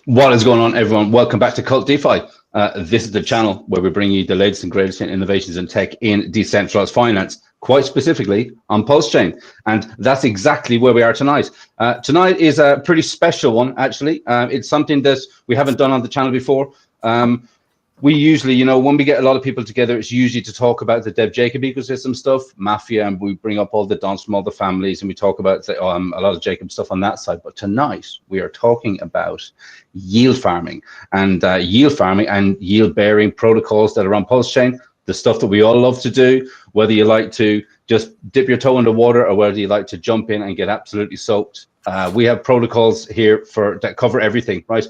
What is going on, everyone? Welcome back to KvltDeFi. This is the channel where we bring you the latest and greatest in innovations in tech in decentralized finance, quite specifically on PulseChain. And that's exactly where we are tonight. Tonight is a pretty special one, actually. It's something that we haven't done on the channel before. We usually, when we get a lot of people together, it's usually to talk about the Dev Jacob ecosystem stuff, Mafia, and we bring up all the dons from all the families, and we talk about a lot of Jacob stuff on that side. But tonight we are talking about yield farming and yield-bearing protocols that are on PulseChain, the stuff that we all love to do, whether you like to just dip your toe in the water or whether you like to jump in and get absolutely soaked. We have protocols here that cover everything, right?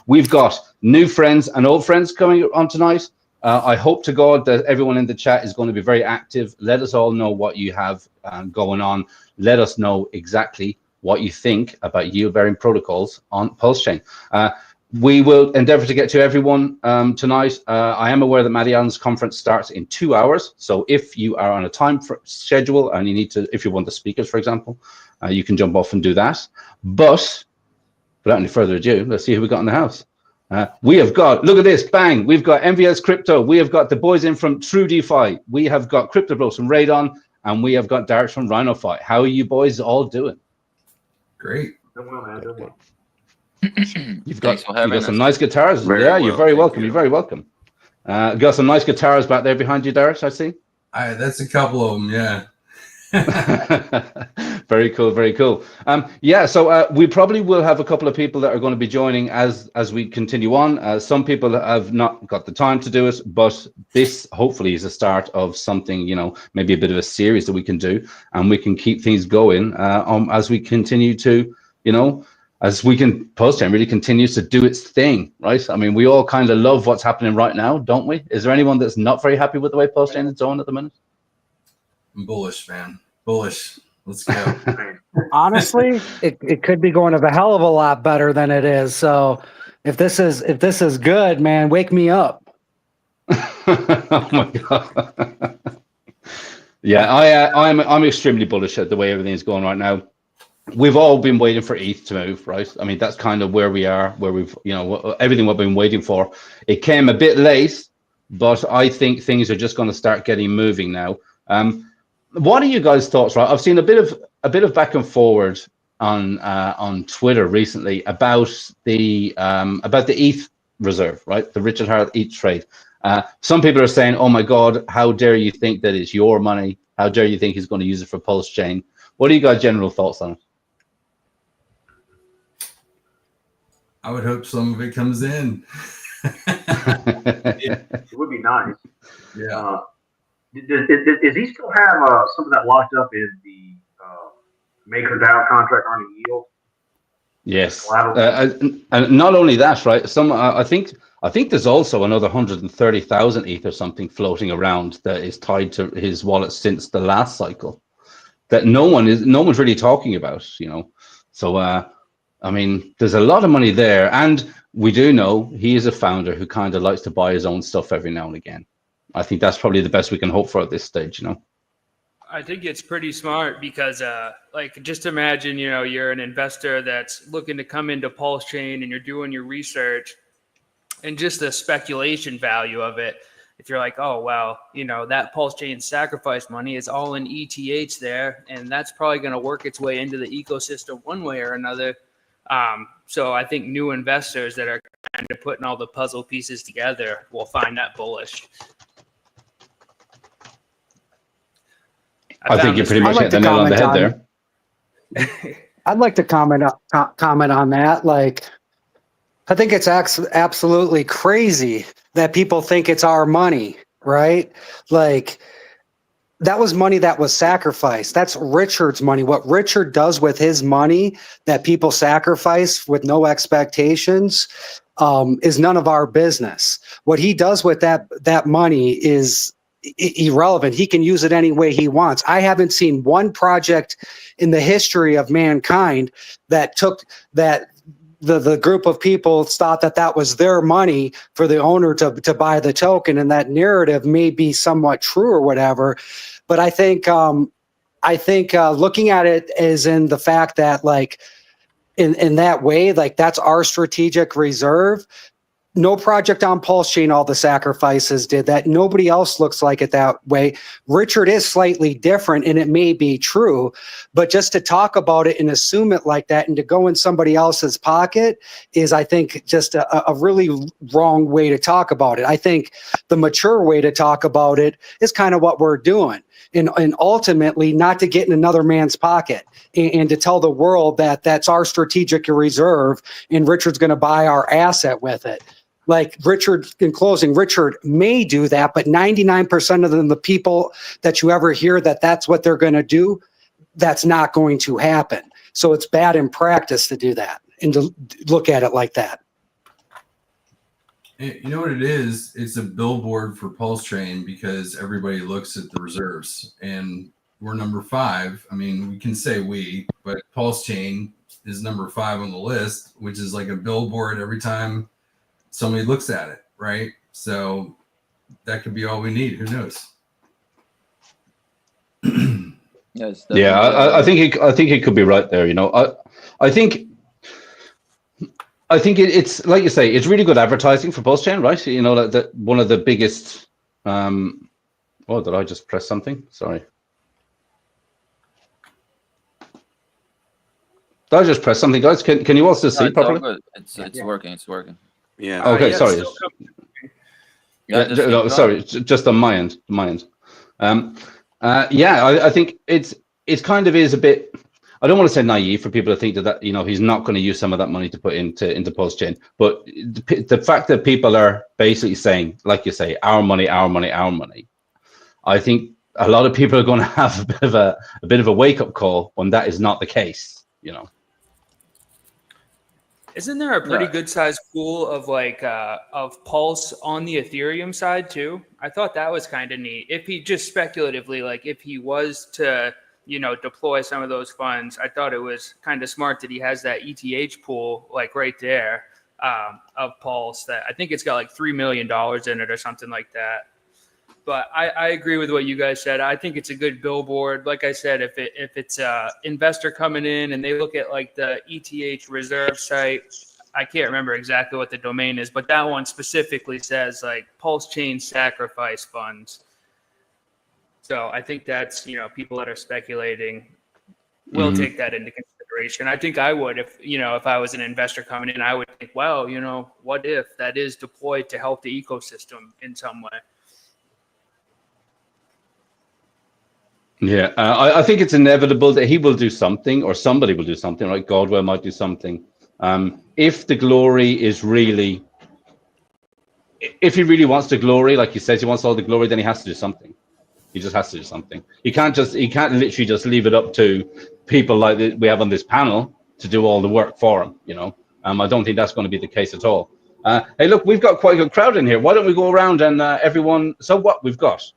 We've got new friends and old friends coming on tonight. I hope to God that everyone in the chat is going to be very active. Let us all know what you have going on. Let us know exactly what you think about yield-bearing protocols on PulseChain. We will endeavor to get to everyone tonight. I am aware that Matty Allen's conference starts in 2 hours. So if you are on a time schedule and you need to, if you're one of the speakers, for example, you can jump off and do that. But without any further ado, let's see who we got in the house. We have got, look at this, bang. We've got MVS Crypto. We have got the boys in from True DeFi. We have got Crypto Bros from Radon. And we have got Derek from RhinoFi. How are you boys all doing? Great. You've got some nice guitars. You're very welcome. You're very welcome. Got some nice guitars back there behind you, Derek, I see. That's a couple of them, yeah. Very cool, very cool. So we probably will have a couple of people that are going to be joining as we continue on. Some people have not got the time to do it, but this hopefully is a start of something, maybe a bit of a series that we can do, and we can keep things going as we continue to, as PulseChain really continues to do its thing, right? I mean, we all kind of love what's happening right now, don't we? Is there anyone that's not very happy with the way PulseChain is going at the minute? I'm bullish, man. Bullish. Let's go. Honestly, it could be going a hell of a lot better than it is. So if this is good, man, wake me up. Oh my God. Yeah, I'm extremely bullish at the way everything is going right now. We've all been waiting for ETH to move, right? I mean, that's kind of where we are, where we've, everything we've been waiting for. It came a bit late, but I think things are just going to start getting moving now. What are you guys' thoughts? Right, I've seen a bit of back and forward on Twitter recently about the ETH reserve, right? The Richard Heart ETH trade. Some people are saying, "Oh my God, how dare you think that it's your money? How dare you think he's going to use it for PulseChain?" What are you guys' general thoughts on it? I would hope some of it comes in. It would be nice. Yeah. Does he still have some of that locked up in the MakerDAO contract on the yield? Yes, and not only that, right? I think there's also another 130,000 ETH or something floating around that is tied to his wallet since the last cycle that no one's really talking about, So I mean, there's a lot of money there, and we do know he is a founder who kind of likes to buy his own stuff every now and again. I think that's probably the best we can hope for at this stage, I think it's pretty smart because, just imagine, you're an investor that's looking to come into PulseChain and you're doing your research and just the speculation value of it. If you're like, oh, well, that PulseChain sacrifice money is all in ETH there, and that's probably going to work its way into the ecosystem one way or another. So I think new investors that are kind of putting all the puzzle pieces together will find that bullish. I think you pretty much hit the nail on the head there. I'd like to comment on that. I think it's absolutely crazy that people think it's our money, right? That was money that was sacrificed. That's Richard's money. What Richard does with his money that people sacrifice with no expectations is none of our business. What he does with that money is irrelevant. He can use it any way he wants. I haven't seen one project in the history of mankind that took that the group of people thought that was their money for the owner to buy the token, and that narrative may be somewhat true or whatever. But I think looking at it as in the fact that in that way, like that's our strategic reserve. No project on PulseChain, all the sacrifices did that. Nobody else looks like it that way. Richard is slightly different, and it may be true, but just to talk about it and assume it like that and to go in somebody else's pocket is, I think, just a really wrong way to talk about it. I think the mature way to talk about it is kind of what we're doing. And ultimately not to get in another man's pocket and to tell the world that that's our strategic reserve and Richard's going to buy our asset with it. Like Richard, in closing, Richard may do that, but 99% of them, the people that you ever hear that that's what they're going to do, that's not going to happen. So it's bad in practice to do that and to look at it like that. You know what it is? It's a billboard for PulseChain because everybody looks at the reserves, and we're number 5. I mean, we can say we, but PulseChain is number 5 on the list, which is like a billboard every time somebody looks at it, right? So that could be all we need. Who knows? Yes. Yeah, I think it could be right there. You know, I think it's like you say, it's really good advertising for PulseChain, right? You know, that one of the biggest. Oh, did I just press something? Sorry. Did I just press something, guys? Can you also see properly? It's working. It's working. Yeah. Okay, yeah, sorry. Yeah, Sorry, just on my end. Yeah, I think it's kind of is a bit. I don't want to say naive for people to think that you know he's not going to use some of that money to put into PulseChain, but the fact that people are basically saying, like you say, our money, our money, our money. I think a lot of people are going to have a bit of a wake up call when that is not the case. You know. Isn't there a pretty good sized pool of of Pulse on the Ethereum side too? I thought that was kind of neat. If he just speculatively, like if he was to, you know, deploy some of those funds, I thought it was kind of smart that he has that ETH pool like right there of Pulse that I think it's got like $3 million in it or something like that. But I agree with what you guys said. I think it's a good billboard. Like I said, if it's a investor coming in and they look at like the ETH reserve site, I can't remember exactly what the domain is, but that one specifically says like PulseChain sacrifice funds. So I think that's, you know, people that are speculating will take that into consideration. I think I would, if I was an investor coming in, I would think, well, you know, what if that is deployed to help the ecosystem in some way? Yeah, I think it's inevitable that he will do something, or somebody will do something. Right, Godwell might do something. If the glory is really, if he really wants the glory, like he says he wants all the glory, then he has to do something. He just has to do something. He can't literally just leave it up to people like we have on this panel to do all the work for him. You know, I don't think that's going to be the case at all. Hey, look, we've got quite a good crowd in here. Why don't we go around and everyone? So what we've got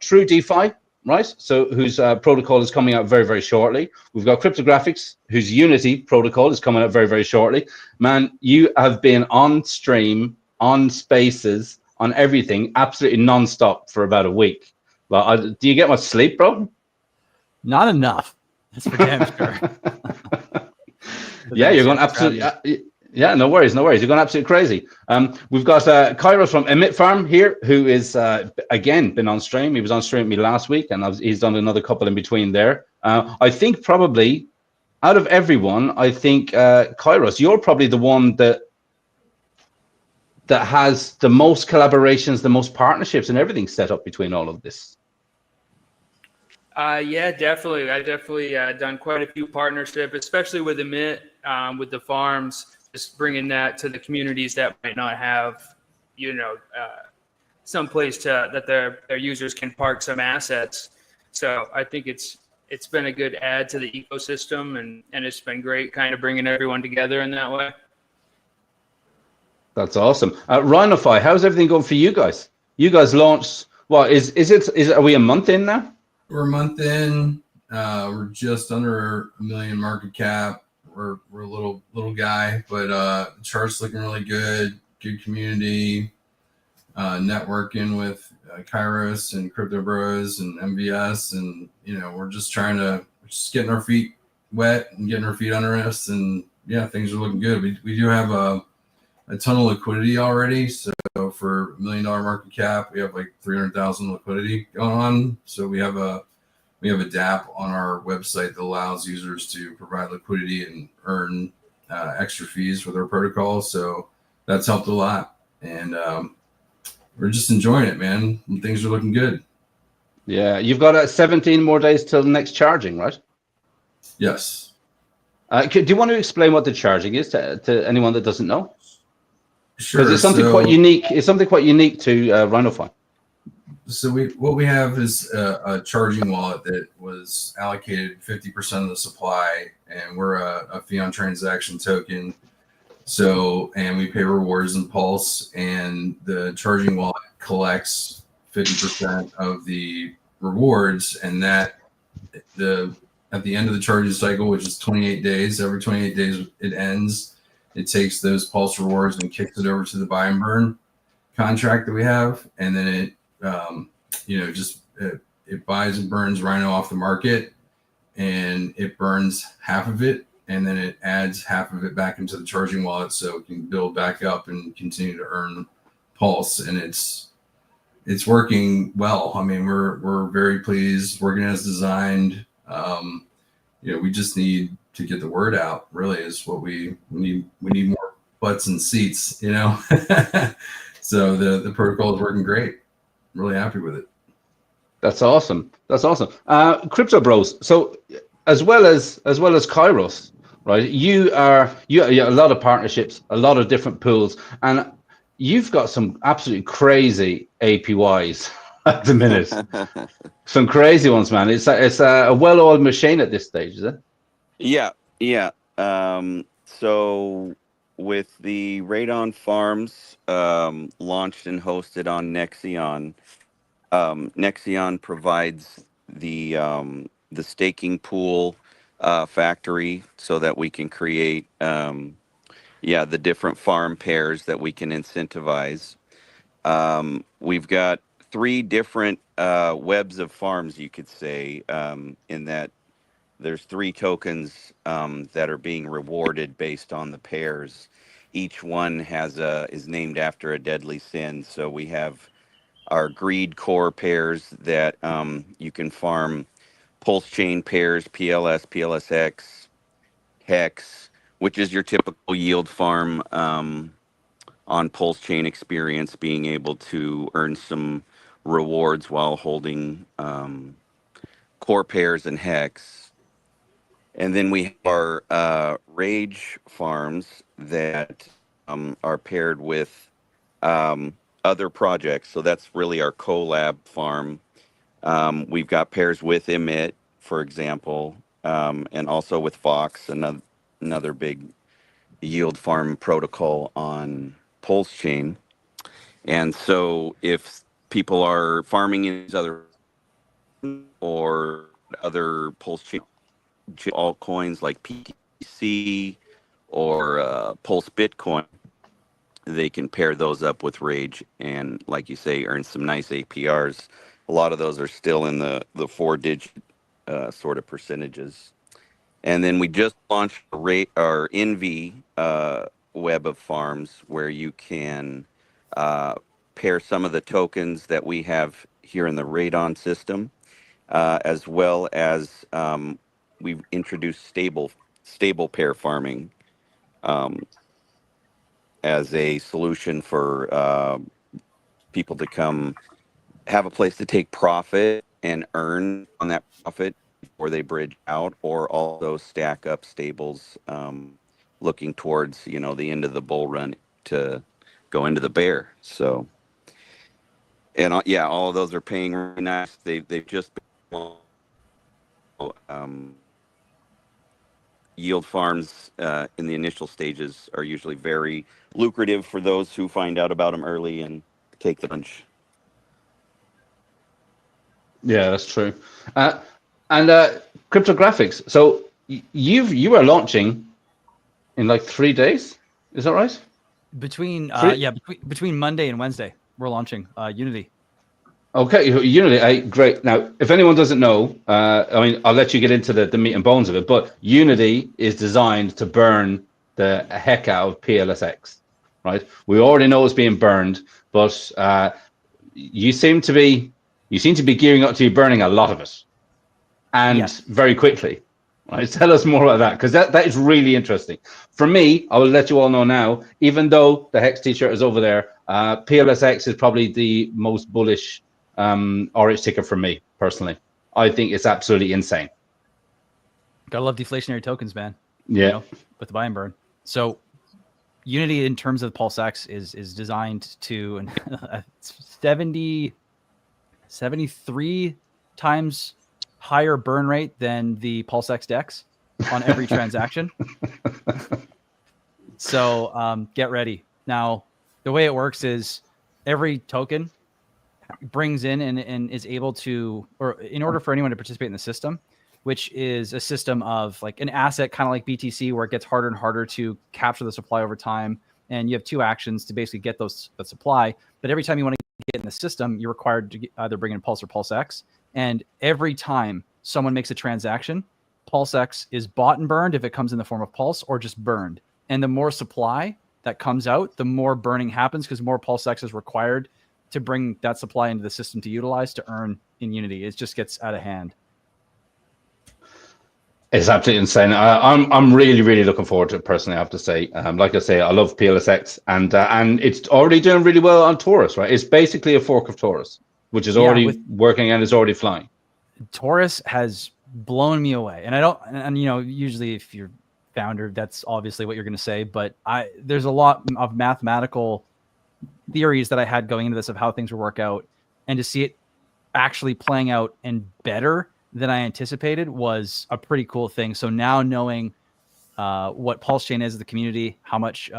True DeFi. Right, so whose protocol is coming out very, very shortly. We've got Cryptographics, whose Unity protocol is coming out very, very shortly. Man, you have been on stream, on Spaces, on everything, absolutely non-stop for about a week. Well, do you get much sleep, bro? Not enough. That's for damn sure. Yeah, you're going absolutely. Yeah, no worries. You're going absolutely crazy. We've got Kairos from Emit Farm here, who is, again, been on stream. He was on stream with me last week, and he's done another couple in between there. I think probably out of everyone, I think, Kairos, you're probably the one that has the most collaborations, the most partnerships, and everything set up between all of this. Yeah, definitely. I definitely done quite a few partnerships, especially with Emit, with the farms. Just bringing that to the communities that might not have, you know, some place that their users can park some assets. So I think it's been a good add to the ecosystem, and it's been great kind of bringing everyone together in that way. That's awesome. Rhinofy, how's everything going for you guys? You guys launched, well, are we a month in now? We're a month in. We're just under $1 million market cap. We're a little guy, but the chart's looking really good. Good community, networking with Kairos and Crypto Bros and MVS, and you know we're just getting our feet wet and getting our feet under us, and yeah, things are looking good. We do have a ton of liquidity already. So for $1 million market cap, we have like 300,000 liquidity going on. So we have a DApp on our website that allows users to provide liquidity and earn extra fees with our protocol. So that's helped a lot, and we're just enjoying it, man. And things are looking good. Yeah, you've got 17 more days till the next charging, right? Yes. Do you want to explain what the charging is to anyone that doesn't know? Sure. Because it's something quite unique. It's something quite unique to RhinoFi. So what we have is a charging wallet that was allocated 50% of the supply, and we're a fee on transaction token. So, and we pay rewards in Pulse, and the charging wallet collects 50% of the rewards, and that at the end of the charging cycle, which is 28 days, every 28 days it ends, it takes those Pulse rewards and kicks it over to the buy and burn contract that we have, and then it it buys and burns Rhino off the market, and it burns half of it, and then it adds half of it back into the charging wallet so it can build back up and continue to earn Pulse. And it's working well. I mean, we're very pleased, working as designed. We just need to get the word out, really, is what we need. We need more butts and seats, So the protocol is working great. I'm really happy with it. That's awesome. That's awesome. Crypto Bros. So as well as Kairos, right? You have a lot of partnerships, a lot of different pools, and you've got some absolutely crazy APYs at the minute. Some crazy ones, man. It's a well-oiled machine at this stage, is it? Yeah. So with the Radon Farms launched and hosted on Nexion, Nexion provides the staking pool factory so that we can create the different farm pairs that we can incentivize. We've got 3 different webs of farms, you could say, in that there's 3 tokens that are being rewarded based on the pairs. Each one is named after a deadly sin. So we have our greed core pairs that you can farm PulseChain pairs, PLS, PLSX, Hex, which is your typical yield farm on PulseChain experience, being able to earn some rewards while holding core pairs and Hex. And then we have our Rage farms that are paired with other projects. So that's really our collab farm. We've got pairs with Emit, for example, and also with Fox, another big yield farm protocol on PulseChain. And so if people are farming in these other PulseChain altcoins like PTC or Pulse Bitcoin, they can pair those up with Rage and, like you say, earn some nice APRs. A lot of those are still in the 4-digit sort of percentages. And then we just launched our Envy web of farms, where you can pair some of the tokens that we have here in the Radon system, as well as we've introduced stable pair farming as a solution for people to come have a place to take profit and earn on that profit before they bridge out, or also stack up stables looking towards the end of the bull run to go into the bear. So, and all of those are paying really nice. They've just been yield farms in the initial stages are usually very lucrative for those who find out about them early and take the punch. Yeah, that's true. And cryptographics. So you were launching in like 3 days. Is that right? Between Monday and Wednesday, we're launching Unity. Okay, Unity, great. Now, if anyone doesn't know, I'll let you get into the meat and bones of it, but Unity is designed to burn the heck out of PLSX, right? We already know it's being burned, but you seem to be gearing up to be burning a lot of it, and very quickly. Right? Tell us more about that, because that is really interesting. For me, I will let you all know now, even though the Hex t-shirt is over there, PLSX is probably the most bullish orange ticket for me, personally. I think it's absolutely insane. Gotta love deflationary tokens, man. Yeah. You know, with the buy and burn. So Unity, in terms of PulseX, is designed to 73 times higher burn rate than the PulseX DEX on every transaction. So get ready. Now, the way it works is every token brings in and is able to, or in order for anyone to participate in the system, which is a system of like an asset, kind of like BTC, where it gets harder and harder to capture the supply over time. And you have two actions to basically get that supply. But every time you want to get in the system, you're required to either bring in Pulse or PulseX. And every time someone makes a transaction, PulseX is bought and burned if it comes in the form of Pulse, or just burned. And the more supply that comes out, the more burning happens, because more PulseX is required to bring that supply into the system to utilize to earn in Unity. It just gets out of hand. It's absolutely insane. I'm really, really looking forward to it, personally, I have to say. Like I say, I love PLSX, and it's already doing really well on Taurus, right? It's basically a fork of Taurus, which is already working and is already flying. Taurus has blown me away. And I don't, and you know, usually if you're founder, that's obviously what you're going to say, but there's a lot of mathematical theories that I had going into this of how things would work out, and to see it actually playing out and better than I anticipated was a pretty cool thing. So now knowing what PulseChain is, the community, how much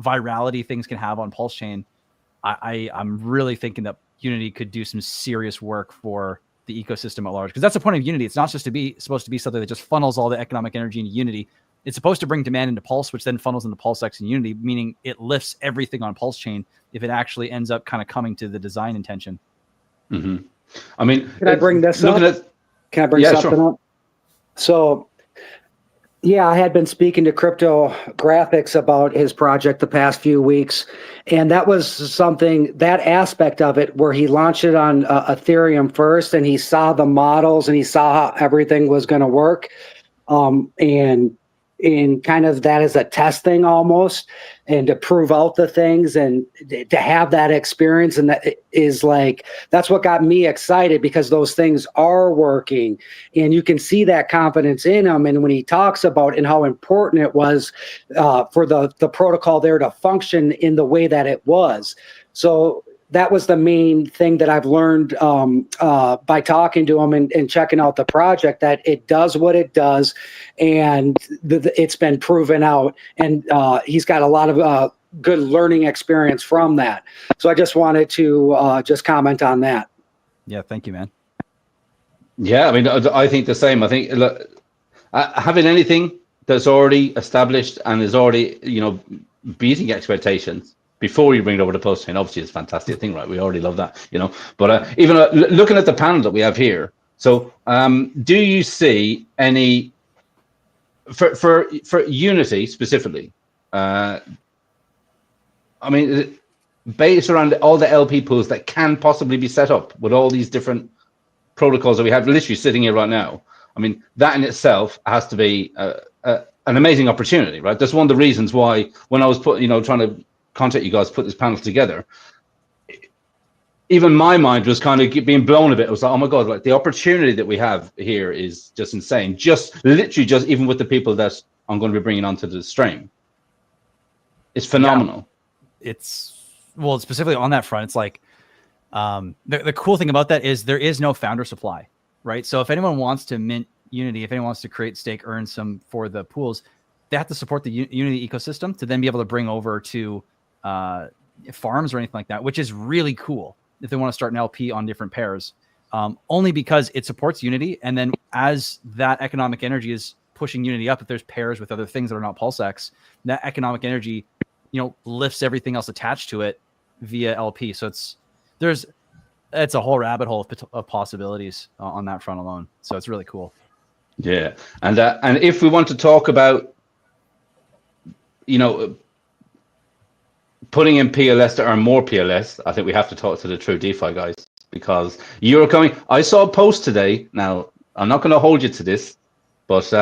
virality things can have on PulseChain, I'm really thinking that Unity could do some serious work for the ecosystem at large, because that's the point of Unity. It's not just supposed to be something that just funnels all the economic energy into Unity. It's supposed to bring demand into Pulse, which then funnels into PulseX and Unity, meaning it lifts everything on PulseChain if it actually ends up kind of coming to the design intention. Mm-hmm. I mean, can I bring this up? Can I bring something up? So, yeah, I had been speaking to Crypto Graphics about his project the past few weeks, and that was something, that aspect of it, where he launched it on Ethereum first, and he saw the models and he saw how everything was going to work, and kind of that as a test thing almost, and to prove out the things and to have that experience. And that is like, that's what got me excited, because those things are working and you can see that confidence in him. And when he talks about and how important it was for the protocol there to function in the way that it was. So that was the main thing that I've learned by talking to him and checking out the project, that it does what it does, and it's been proven out. And he's got a lot of good learning experience from that. So I just wanted to just comment on that. Yeah, thank you, man. Yeah, I mean, I think the same. I think having anything that's already established and is already, you know, beating expectations before you bring it over to PulseChain, obviously it's a fantastic thing, right? We already love that, you know. But even looking at the panel that we have here, so do you see any for Unity specifically? I mean, based around all the LP pools that can possibly be set up with all these different protocols that we have literally sitting here right now. I mean, that in itself has to be an amazing opportunity, right? That's one of the reasons why when I was trying to contact you guys, put this panel together, even my mind was kind of being blown a bit. It was like, oh my God, like the opportunity that we have here is just insane. Just literally just even with the people that I'm going to be bringing onto the stream. It's phenomenal. Yeah. Well, specifically on that front, it's like, the cool thing about that is there is no founder supply, right? So if anyone wants to mint Unity, if anyone wants to create, stake, earn some for the pools, they have to support the Unity ecosystem to then be able to bring over to farms or anything like that, which is really cool if they want to start an LP on different pairs, only because it supports Unity. And then as that economic energy is pushing Unity up, if there's pairs with other things that are not PulseX, that economic energy, you know, lifts everything else attached to it via LP. So it's a whole rabbit hole of possibilities on that front alone. So it's really cool. Yeah. And if we want to talk about putting in PLS to earn more PLS, I think we have to talk to the true DeFi guys, because you're coming. I saw a post today. Now, I'm not going to hold you to this, but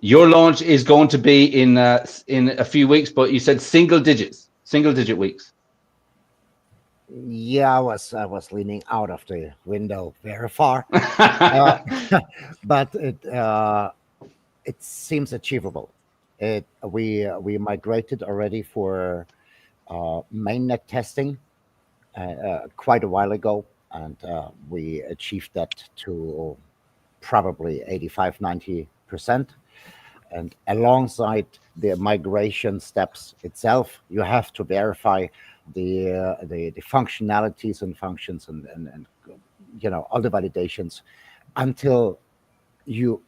your launch is going to be in a few weeks, but you said single digit weeks. Yeah, I was leaning out of the window very far, but it seems achievable. We migrated already for mainnet testing quite a while ago, and we achieved that to probably 85-90%. And alongside the migration steps itself, you have to verify the functionalities and functions and all the validations until you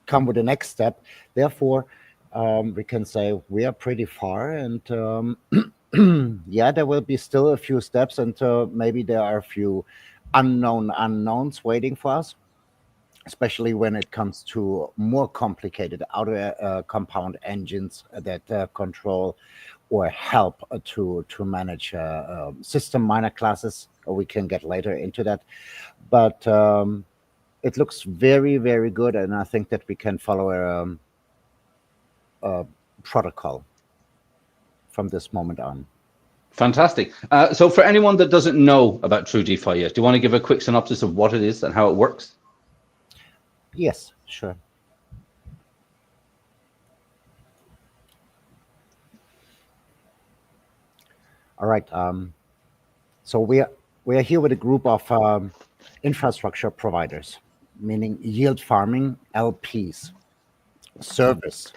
come with the next step. Therefore, we can say we are pretty far, and yeah, there will be still a few steps, and maybe there are a few unknowns waiting for us, especially when it comes to more complicated outer compound engines that control or help to manage system minor classes. We can get later into that, but it looks very, very good, and I think that we can follow a protocol from this moment on. Fantastic. So for anyone that doesn't know about True DeFi yet, do you want to give a quick synopsis of what it is and how it works? Yes, sure. All right. So we are here with a group of infrastructure providers, meaning yield farming LPs, service.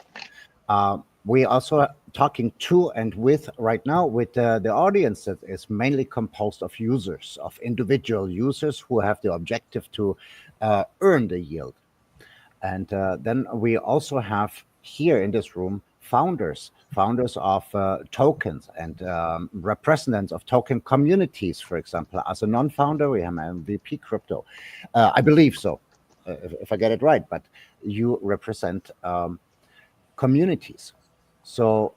We also are talking to and with right now with the audience that is mainly composed of users, of individual users who have the objective to earn the yield. And then we also have here in this room founders of tokens and representatives of token communities. For example, as a non-founder, we have MVP Crypto. I believe so, if I get it right, but you represent communities. So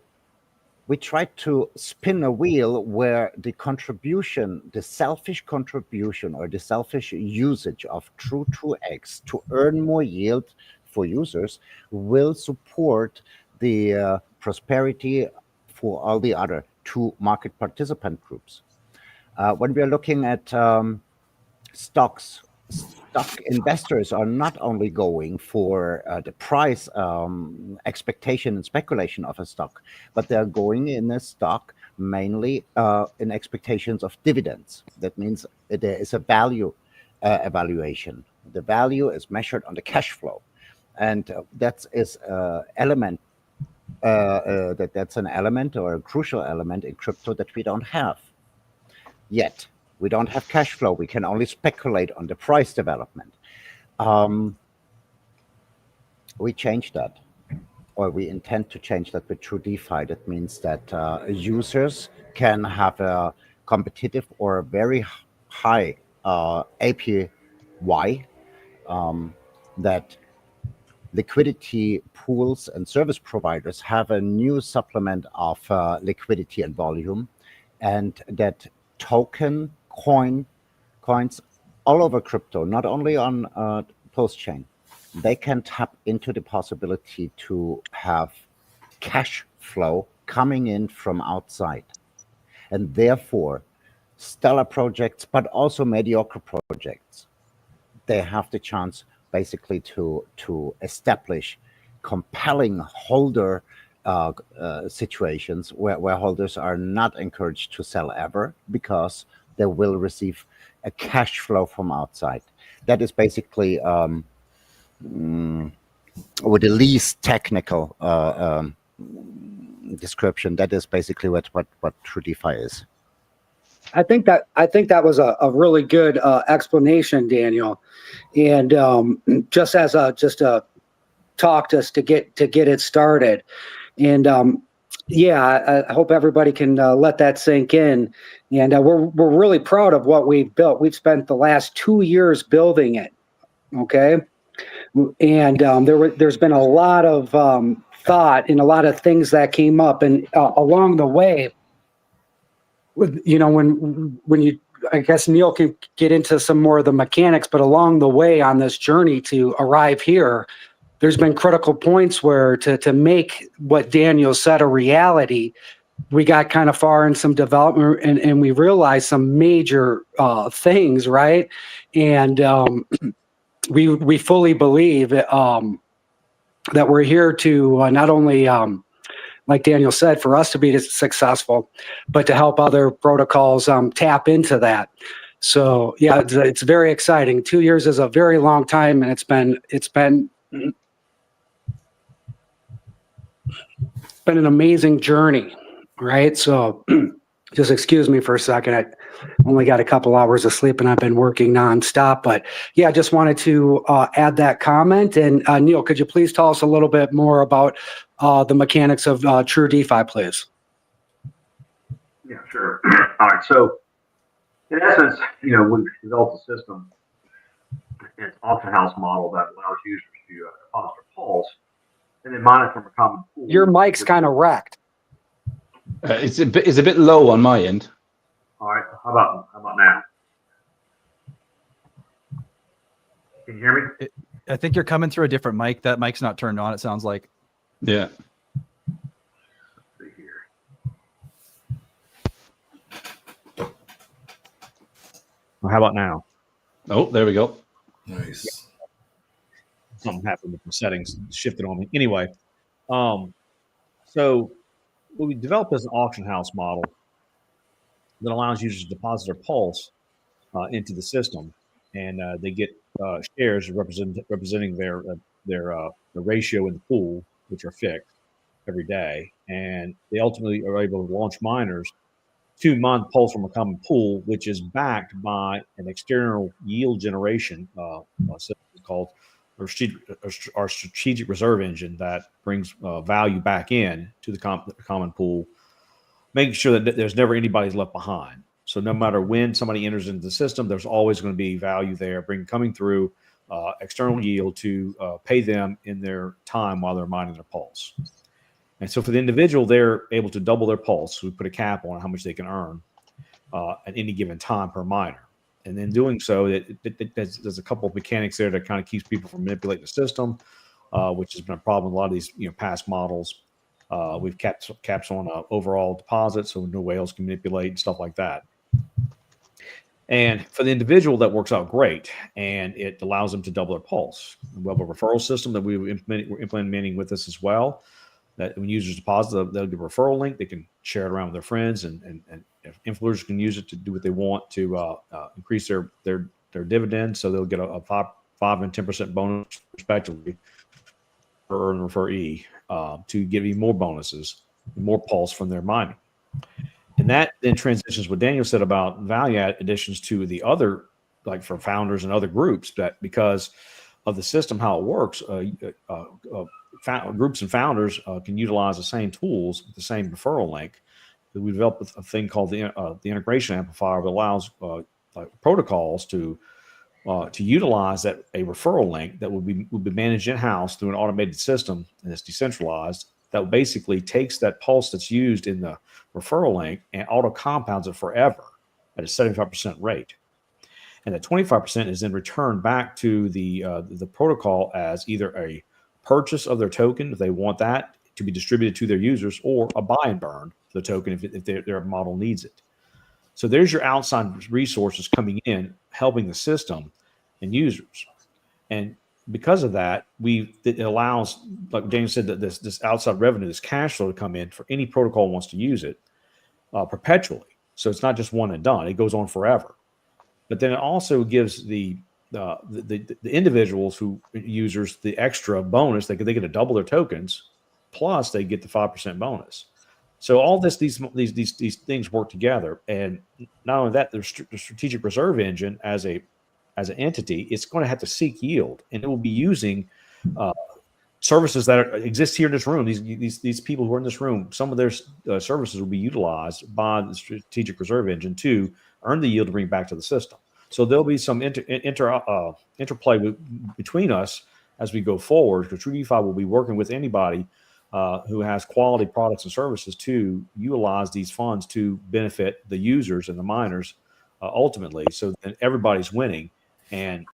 we try to spin a wheel where the contribution, the selfish contribution or the selfish usage of True 2x to earn more yield for users will support the prosperity for all the other two market participant groups. When we are looking at stock investors are not only going for the price expectation and speculation of a stock, but they're going in a stock mainly in expectations of dividends. That means there is a value evaluation. The value is measured on the cash flow, and that is element. That's an element or a crucial element in crypto that we don't have yet. We don't have cash flow. We can only speculate on the price development. We change that, or we intend to change that with True DeFi. That means that users can have a competitive or a very high APY, that liquidity pools and service providers have a new supplement of liquidity and volume, and that coins all over crypto, not only on PulseChain, they can tap into the possibility to have cash flow coming in from outside. And therefore, stellar projects, but also mediocre projects, they have the chance basically to establish compelling holder situations where holders are not encouraged to sell ever, because they will receive a cash flow from outside. That is basically with the least technical description. That is basically what True DeFi is. I think that was a really good explanation, Daniel, and just a talk to get it started. And yeah, I hope everybody can let that sink in. And we're really proud of what we've built. We've spent the last 2 years building it. Okay, And there's been a lot of thought and a lot of things that came up, and along the way, when you, I guess Neil can get into some more of the mechanics, but along the way on this journey to arrive here, there's been critical points where to make what Daniel said a reality, we got kind of far in some development, and we realized some major things, right? And we fully believe that we're here to not only, like Daniel said, for us to be successful, but to help other protocols tap into that. So yeah, it's very exciting. 2 years is a very long time, and it's been an amazing journey, right? So just excuse me for a second. I only got a couple hours of sleep and I've been working nonstop, but yeah, I just wanted to add that comment. And Neil, could you please tell us a little bit more about the mechanics of true DeFi, please? Yeah, sure. All right. So in essence, we've developed a system, it's auction house model that allows users to deposit their pulse and then mine it from a common pool. Your mic's kind of wrecked. It's a bit low on my end. All right. How about now? Can you hear me? I think you're coming through a different mic. That mic's not turned on, it sounds like. Yeah. Let's see here. Well, how about now? Oh, there we go. Nice. Something happened with the settings, shifted on me. Anyway, so what we developed as an auction house model that allows users to deposit their pulse into the system, and they get shares representing their ratio in the pool, which are fixed every day, and they ultimately are able to launch miners to mine pulse from a common pool, which is backed by an external yield generation system called our strategic reserve engine that brings value back in to the common pool, making sure that there's never anybody's left behind. So no matter when somebody enters into the system, there's always going to be value there, coming through external yield to pay them in their time while they're mining their pulse. And so for the individual, they're able to double their pulse. So we put a cap on how much they can earn at any given time per miner. And then doing so, there's a couple of mechanics there that kind of keeps people from manipulating the system, which has been a problem with a lot of these past models. We've caps on overall deposits, so no whales can manipulate and stuff like that. And for the individual, that works out great, and it allows them to double their pulse. We have a referral system that we're implementing with this as well. That when users deposit, they'll get a referral link. They can share it around with their friends, and influencers can use it to do what they want to increase their dividends. So they'll get a 5 and 10% bonus respectively per earn referee to give you more bonuses, more pulse from their mining. And that then transitions what Daniel said about value add additions to the other, like for founders and other groups, that because of the system, how it works, groups and founders can utilize the same tools, the same referral link. We developed a thing called the integration amplifier that allows protocols to utilize a referral link that will be managed in-house through an automated system, and it's decentralized, that basically takes that pulse that's used in the referral link and auto compounds it forever at a 75% rate. And that 25% is then returned back to the protocol as either a purchase of their token, if they want that to be distributed to their users, or a buy and burn the token if their model needs it. So there's your outside resources coming in, helping the system and users. And because of that, it allows, like Daniel said, that this outside revenue, this cash flow to come in for any protocol wants to use it perpetually. So it's not just one and done; it goes on forever. But then it also gives the individuals users the extra bonus. They get to double their tokens, plus they get the 5% bonus. So all these things work together, and not only that, the strategic reserve engine as an entity, it's going to have to seek yield, and it will be using services that exist here in this room. These people who are in this room, some of their services will be utilized by the strategic reserve engine to earn the yield to bring back to the system. So there'll be some interplay between us as we go forward, because KvltDeFi will be working with anybody who has quality products and services to utilize these funds to benefit the users and the miners ultimately. So then everybody's winning. And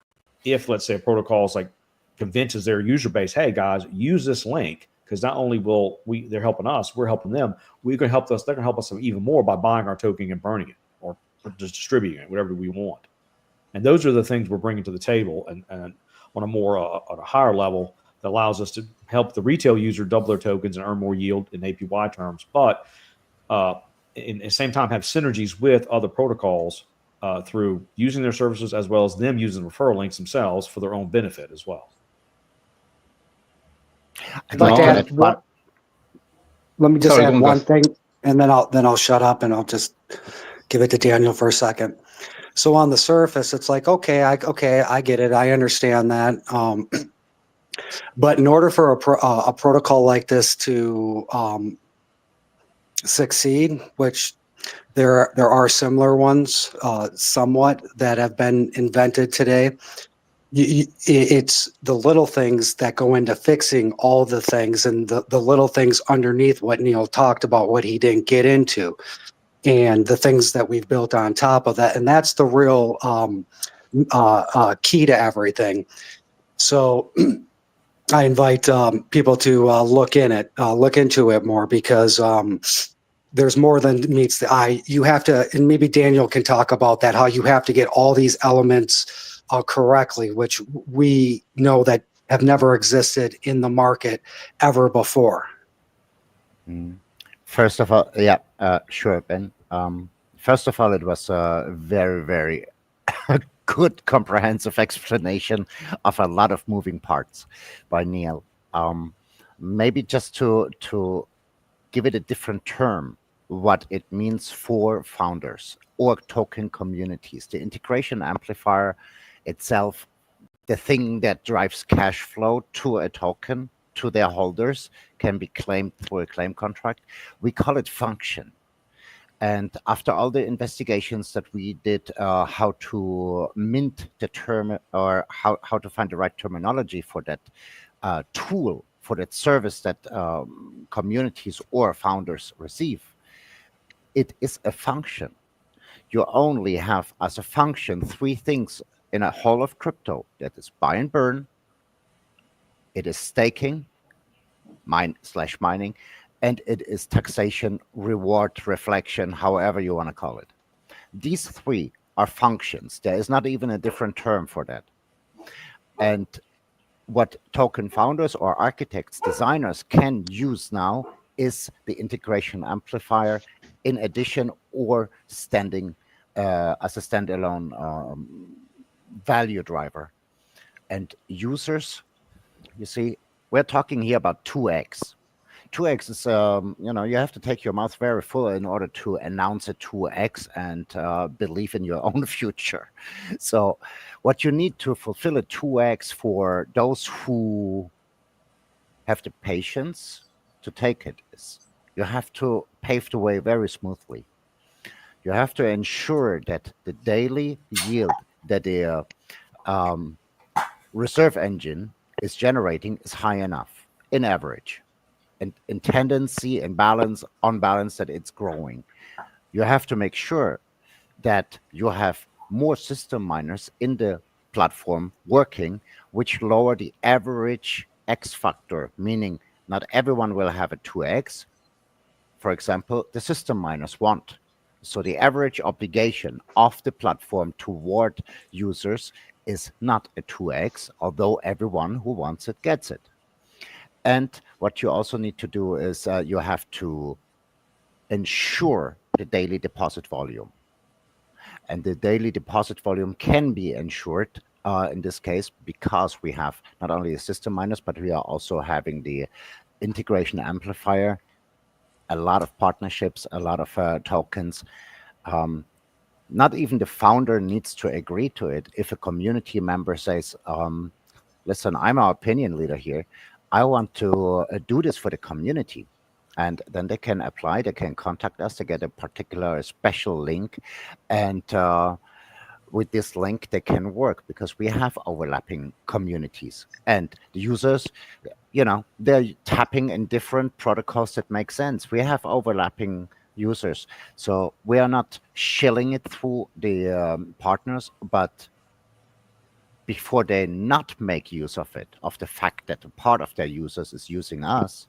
if, let's say, a protocol is like convinces their user base, hey guys, use this link, because not only will they're helping us, we're helping them. We're going to help us. They're going to help us even more by buying our token and burning it, or just distributing it, whatever we want. And those are the things we're bringing to the table, and on a more on a higher level that allows us to help the retail user double their tokens and earn more yield in APY terms, but in the same time have synergies with other protocols through using their services, as well as them using referral links themselves for their own benefit as well. I'd like to add one. Let me just add one thing, and then I'll shut up and I'll just give it to Daniel for a second. So on the surface, it's like, okay, I get it, I understand that. But in order for a protocol like this to succeed, which there are similar ones, somewhat, that have been invented today. It's the little things that go into fixing all the things, and the little things underneath what Neil talked about, what he didn't get into, and the things that we've built on top of that. And that's the real key to everything. So I invite people to look into it more, because there's more than meets the eye. You have to, and maybe Daniel can talk about that, how you have to get all these elements correctly, which we know that have never existed in the market ever before. First of all, yeah, sure, Ben. First of all, it was a very, very good, comprehensive explanation of a lot of moving parts by Neil. Maybe just to give it a different term, what it means for founders or token communities. The integration amplifier itself, the thing that drives cash flow to a token, to their holders, can be claimed through a claim contract. We call it function. And after all the investigations that we did, how to mint the term, or how to find the right terminology for that tool, for that service that communities or founders receive, it is a function. You only have as a function three things in a whole of crypto. That is buy and burn, it is staking, mining, and it is taxation, reward, reflection, however you want to call it. These three are functions. There is not even a different term for that. And what token founders or architects, designers can use now is the integration amplifier in addition, or standing as a standalone value driver. And users, you see, we're talking here about 2x. 2x is, you have to take your mouth very full in order to announce a 2x and believe in your own future. So what you need to fulfill a 2x for those who have the patience to take it is you have to pave the way very smoothly. You have to ensure that the daily yield that the reserve engine is generating is high enough in average, and in tendency, in balance, on balance, that it's growing. You have to make sure that you have more system miners in the platform working, which lower the average X factor, meaning not everyone will have a 2x. For example, the system miners want. So the average obligation of the platform toward users is not a 2x, although everyone who wants it gets it. And what you also need to do is you have to ensure the daily deposit volume. And the daily deposit volume can be ensured in this case because we have not only the system miners, but we are also having the integration amplifier, a lot of partnerships, a lot of tokens. Not even the founder needs to agree to it. If a community member says, listen, I'm our opinion leader here, I want to do this for the community. And then they can apply, they can contact us to get a particular special link. And with this link, they can work because we have overlapping communities and the users, they're tapping in different protocols that make sense. We have overlapping users. So we are not shilling it through the partners, but before they not make use of it, of the fact that a part of their users is using us,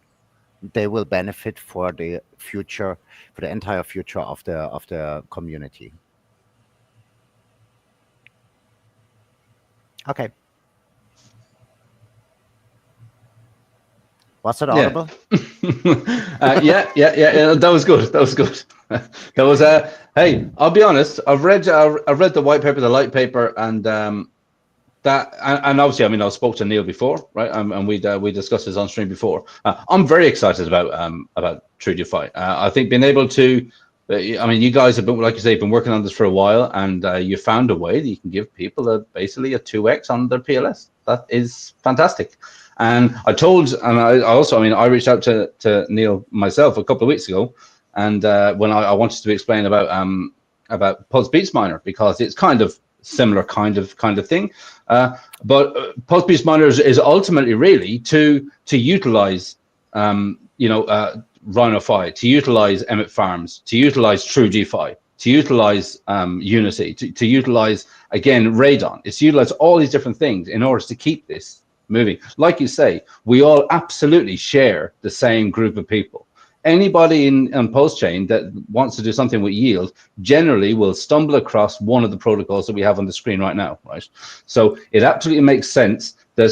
they will benefit for the future, for the entire future of the community. Okay. Was it audible? Yeah. That was good. That was good. That was hey, I'll be honest. I've read the white paper, the light paper, and and obviously, I mean, I spoke to Neil before, right? And we discussed this on stream before. I'm very excited about True DeFi. I think being able to, I mean, you guys have been, like you say, been working on this for a while, and you found a way that you can give people basically a 2x on their PLS. That is fantastic. And I also, I mean, I reached out to Neil myself a couple of weeks ago, and when I wanted to explain about Pulse Beats Miner, because it's kind of similar kind of thing. But Pulse Beats Miner is ultimately really to utilize RhinoFi, to utilize Emmet Farms, to utilize True DeFi, to utilize Unity, to utilize again Radon. It's to utilize all these different things in order to keep this moving. Like you say, we all absolutely share the same group of people. Anybody on PulseChain that wants to do something with yield generally will stumble across one of the protocols that we have on the screen right now, right? So it absolutely makes sense that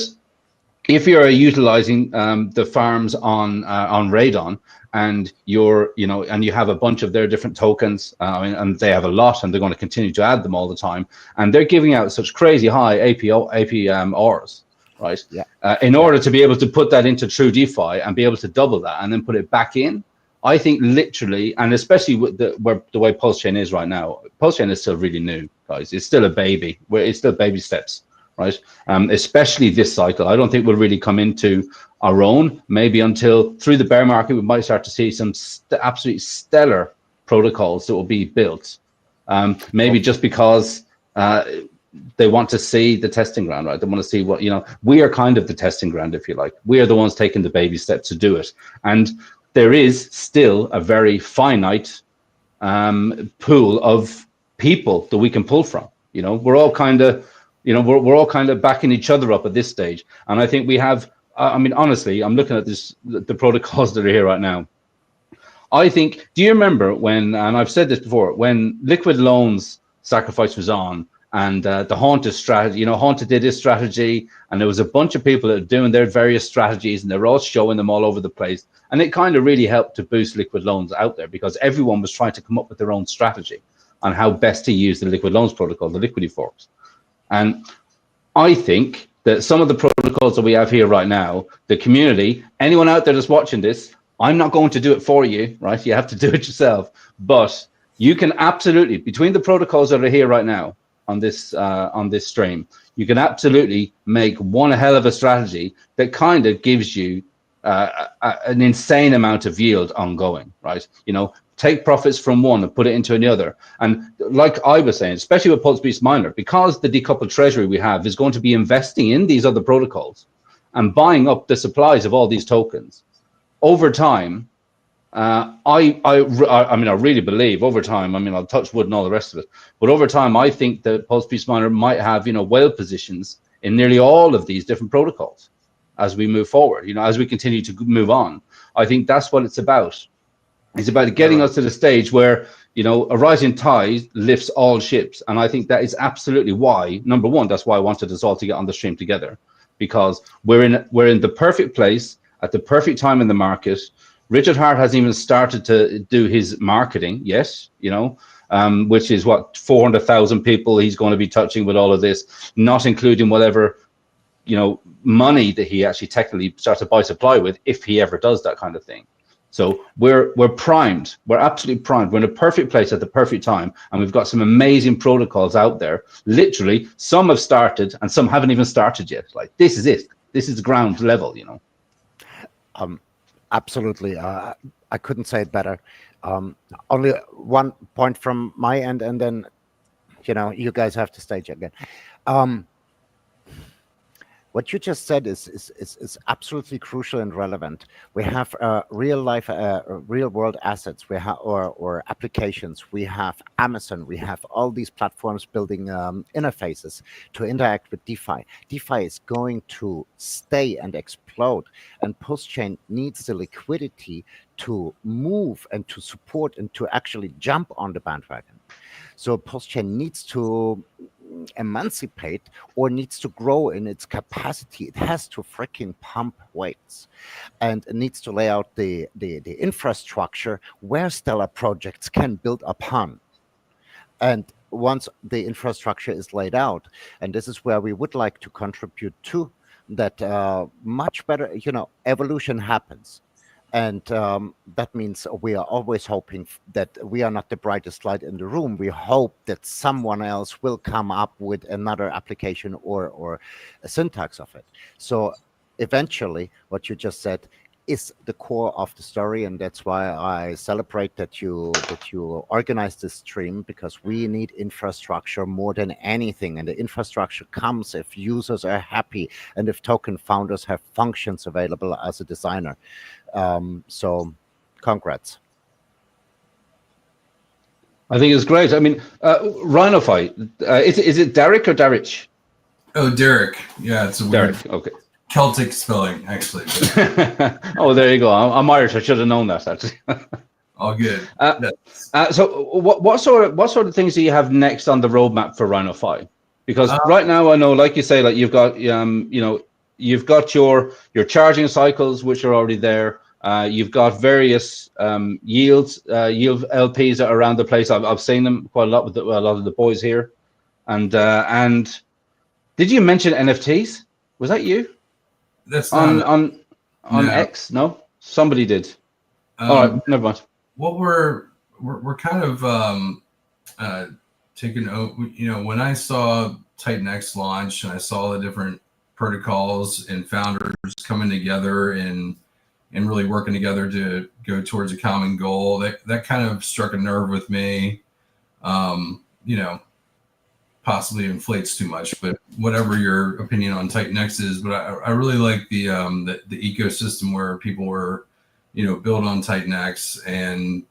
if you're utilizing the farms on Radon, and and you have a bunch of their different tokens, and they have a lot, and they're going to continue to add them all the time, and they're giving out such crazy high APRs, right? Yeah. In order to be able to put that into True DeFi and be able to double that and then put it back in, I think literally, and especially with the way PulseChain is right now, PulseChain is still really new, guys. It's still a baby. It's still baby steps, right? Especially this cycle. I don't think we'll really come into our own, maybe until through the bear market, we might start to see some absolutely stellar protocols that will be built. Maybe just because they want to see the testing ground, right? They want to see what, we are kind of the testing ground, if you like. We are the ones taking the baby steps to do it. And there is still a very finite pool of people that we can pull from. We're all kind of, we're all kind of backing each other up at this stage. And I think we have, I mean, honestly, I'm looking at the protocols that are here right now. I think, do you remember when, and I've said this before, when Liquid Loans sacrifice was on, and the Haunted strategy, Haunted did his strategy, and there was a bunch of people that are doing their various strategies, and they're all showing them all over the place. And it kind of really helped to boost Liquid Loans out there, because everyone was trying to come up with their own strategy on how best to use the Liquid Loans protocol, the Liquidity forks. And I think that some of the protocols that we have here right now, the community, anyone out there that's watching this, I'm not going to do it for you, right? You have to do it yourself. But you can absolutely, between the protocols that are here right now, on this stream, you can absolutely make one hell of a strategy that kind of gives you an insane amount of yield ongoing, right? Take profits from one and put it into another. And like I was saying, especially with Pulse Beast Miner, because the decoupled treasury we have is going to be investing in these other protocols and buying up the supplies of all these tokens over time. I mean, I really believe over time, I mean, I'll touch wood and all the rest of it, but over time, I think that Pulse Beast Miner might have, whale positions in nearly all of these different protocols as we move forward, as we continue to move on. I think that's what it's about. It's about getting us to the stage where, a rising tide lifts all ships. And I think that is absolutely why, number one, that's why I wanted us all to get on the stream together, because we're in the perfect place at the perfect time in the market. Richard Hart hasn't even started to do his marketing yet, which is what, 400,000 people he's going to be touching with all of this, not including whatever, money that he actually technically starts to buy supply with, if he ever does that kind of thing. So we're primed. We're absolutely primed. We're in a perfect place at the perfect time, and we've got some amazing protocols out there. Literally, some have started and some haven't even started yet. Like, this is it. This is ground level, Absolutely. I couldn't say it better. Only one point from my end, and then you guys have to stage again. What you just said is absolutely crucial and relevant. We have real world assets. We have or applications. We have Amazon. We have all these platforms building interfaces to interact with DeFi. DeFi is going to stay and explode, and PulseChain needs the liquidity to move and to support and to actually jump on the bandwagon. So PulseChain needs to emancipate or needs to grow in its capacity. It has to freaking pump weights, and it needs to lay out the infrastructure where stellar projects can build upon. And once the infrastructure is laid out, and this is where we would like to contribute to, that much better, evolution happens. And that means we are always hoping that we are not the brightest light in the room. We hope that someone else will come up with another application or a syntax of it. So eventually, what you just said is the core of the story, and that's why I celebrate that you organized this stream, because we need infrastructure more than anything, and the infrastructure comes if users are happy and if token founders have functions available as a designer. So congrats. I think it's great. I mean, Rhinofy, is it Derek or Darich? Oh, Derek. Yeah, it's a weird Derek. Okay. Celtic spelling, actually. Oh, there you go. I'm Irish. I should have known that, actually. All good. So what sort of things do you have next on the roadmap for Rhinofy? Because right now, I know, like you say, like you've got you've got your charging cycles, which are already there. You've got various yield LPs around the place. I've seen them quite a lot with a lot of the boys here. And did you mention NFTs? Was that you? That's on X? No, somebody did. All right, never mind. What we're kind of taking over. When I saw Titan X launch and I saw the different protocols and founders coming together and really working together to go towards a common goal, that kind of struck a nerve with me. Possibly inflates too much, but whatever your opinion on Titan X is, but I really like the ecosystem where people were, built on Titan X, and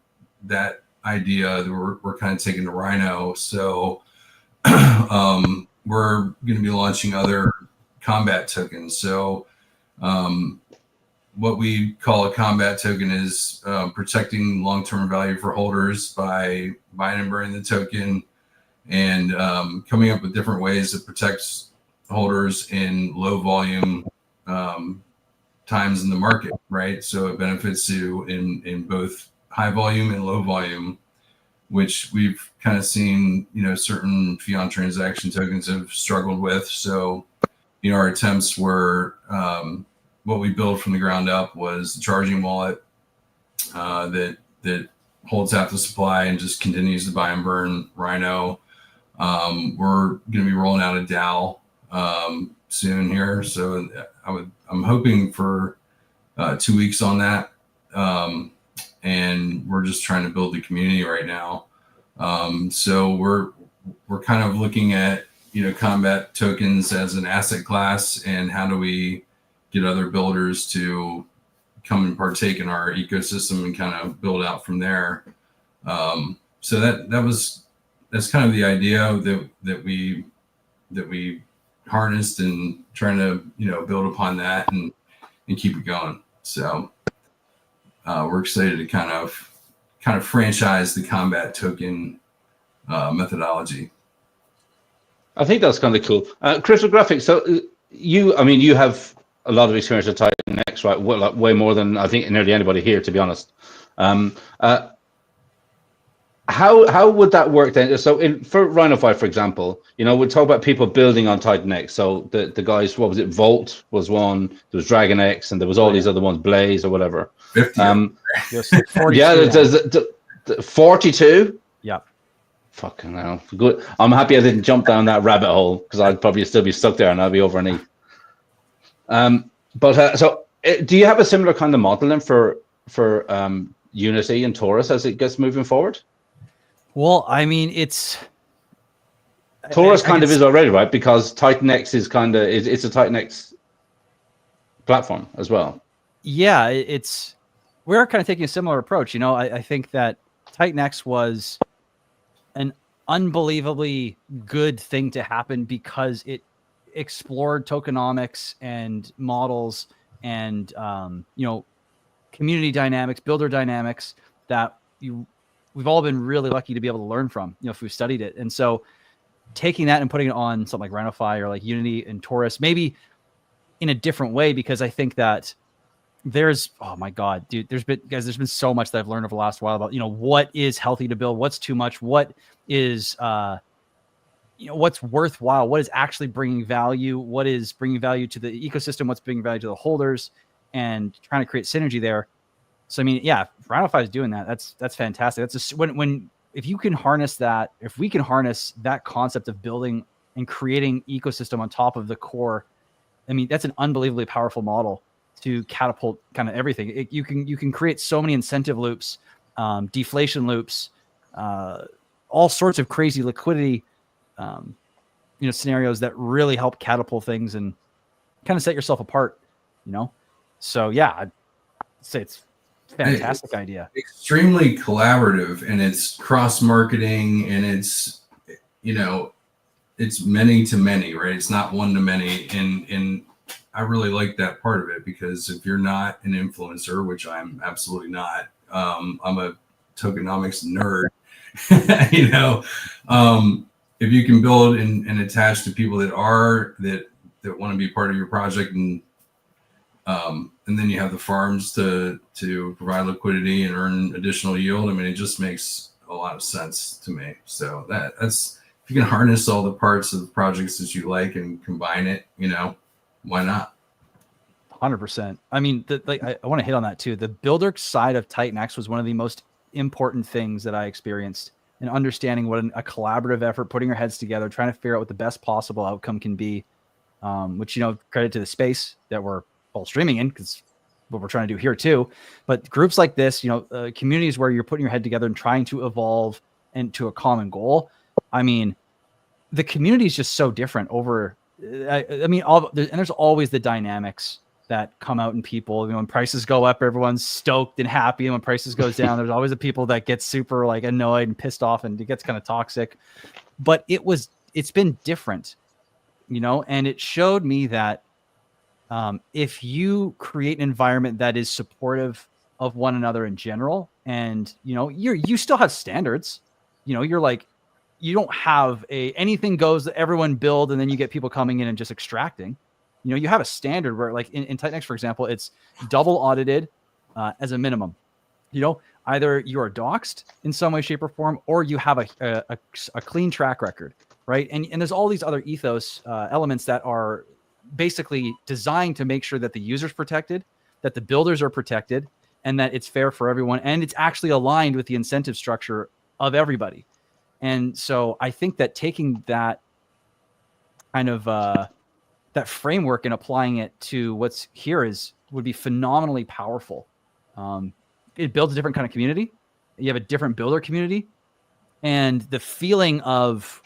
that idea that we're kind of taking to Rhino. So we're going to be launching other combat tokens. So what we call a combat token is protecting long-term value for holders by buying and burning the token, and coming up with different ways that protects holders in low volume times in the market, right? So it benefits you in both high volume and low volume, which we've kind of seen, certain fiat transaction tokens have struggled with. So, our attempts were, what we built from the ground up was the charging wallet that holds out the supply and just continues to buy and burn Rhino. We're going to be rolling out a DAO soon here, so I'm hoping for 2 weeks on that, and we're just trying to build the community right now. So we're kind of looking at combat tokens as an asset class, and how do we get other builders to come and partake in our ecosystem and kind of build out from there. So that's kind of the idea that we harnessed, and trying to build upon that and keep it going. So we're excited to kind of franchise the combat token methodology. I think that's kind of cool. Cryptographic. So you have a lot of experience with Titan X, right? Well, like way more than I think nearly anybody here, to be honest. How would that work then? So for Rhinofy, for example, we talk about people building on Titan X. So the guys, what was it? Volt was one. There was Dragon X, and there was all these other ones, Blaze or whatever. 50. Yeah, there's 42. Yeah. Fucking hell. Good. I'm happy I didn't jump down that rabbit hole, because I'd probably still be stuck there and I'd be over an E. So do you have a similar kind of model then for Unity and Taurus as it gets moving forward? Well, I mean, it's Taurus I kind can of is already, right? Because TitanX is kind of it's a TitanX platform as well. Yeah, we're kind of taking a similar approach. I think that TitanX was an unbelievably good thing to happen because it explored tokenomics and models and community dynamics, builder dynamics that we've all been really lucky to be able to learn from, if we've studied it. And so taking that and putting it on something like Rhinofy or like Unity and Taurus, maybe in a different way, because I think that oh my God, dude, there's been so much that I've learned over the last while about, what is healthy to build, what's too much, what is, what's worthwhile, what is actually bringing value, what is bringing value to the ecosystem, what's bringing value to the holders, and trying to create synergy there. So, I mean, yeah, Rhinofy is doing that. That's fantastic. That's just if you can harness that, if we can harness that concept of building and creating ecosystem on top of the core, I mean, that's an unbelievably powerful model to catapult kind of everything. You can create so many incentive loops, deflation loops, all sorts of crazy liquidity, scenarios that really help catapult things and kind of set yourself apart, So yeah, I'd say it's a fantastic idea. Extremely collaborative, and it's cross marketing, and it's it's many to many, right? It's not one to many, and I really like that part of it, because if you're not an influencer, which I'm absolutely not, I'm a tokenomics nerd, if you can build and attach to people that want to be part of your project, and then you have the farms to provide liquidity and earn additional yield. I mean, it just makes a lot of sense to me. So that's if you can harness all the parts of the projects that you like and combine it, why not? 100%. I mean, I want to hit on that too. The builder side of TitanX was one of the most important things that I experienced in understanding what a collaborative effort, putting your heads together, trying to figure out what the best possible outcome can be, which, credit to the space that we're all streaming in, because what we're trying to do here too. But groups like this, communities where you're putting your head together and trying to evolve into a common goal. I mean, the community is just so different over, and there's always the dynamics that come out in people. When prices go up, everyone's stoked and happy. And when prices goes down, there's always the people that get super annoyed and pissed off, and it gets kind of toxic. But it's been different, and it showed me that if you create an environment that is supportive of one another in general, and you still have standards, you don't have anything goes that everyone build, and then you get people coming in and just extracting. You have a standard where, like in TitanX, for example, it's double audited as a minimum. Either you are doxed in some way, shape, or form, or you have a clean track record, right? And there's all these other ethos elements that are basically designed to make sure that the user's protected, that the builders are protected, and that it's fair for everyone, and it's actually aligned with the incentive structure of everybody. And so I think that taking that kind of that framework and applying it to what's here would be phenomenally powerful. It builds a different kind of community. You have a different builder community, and the feeling of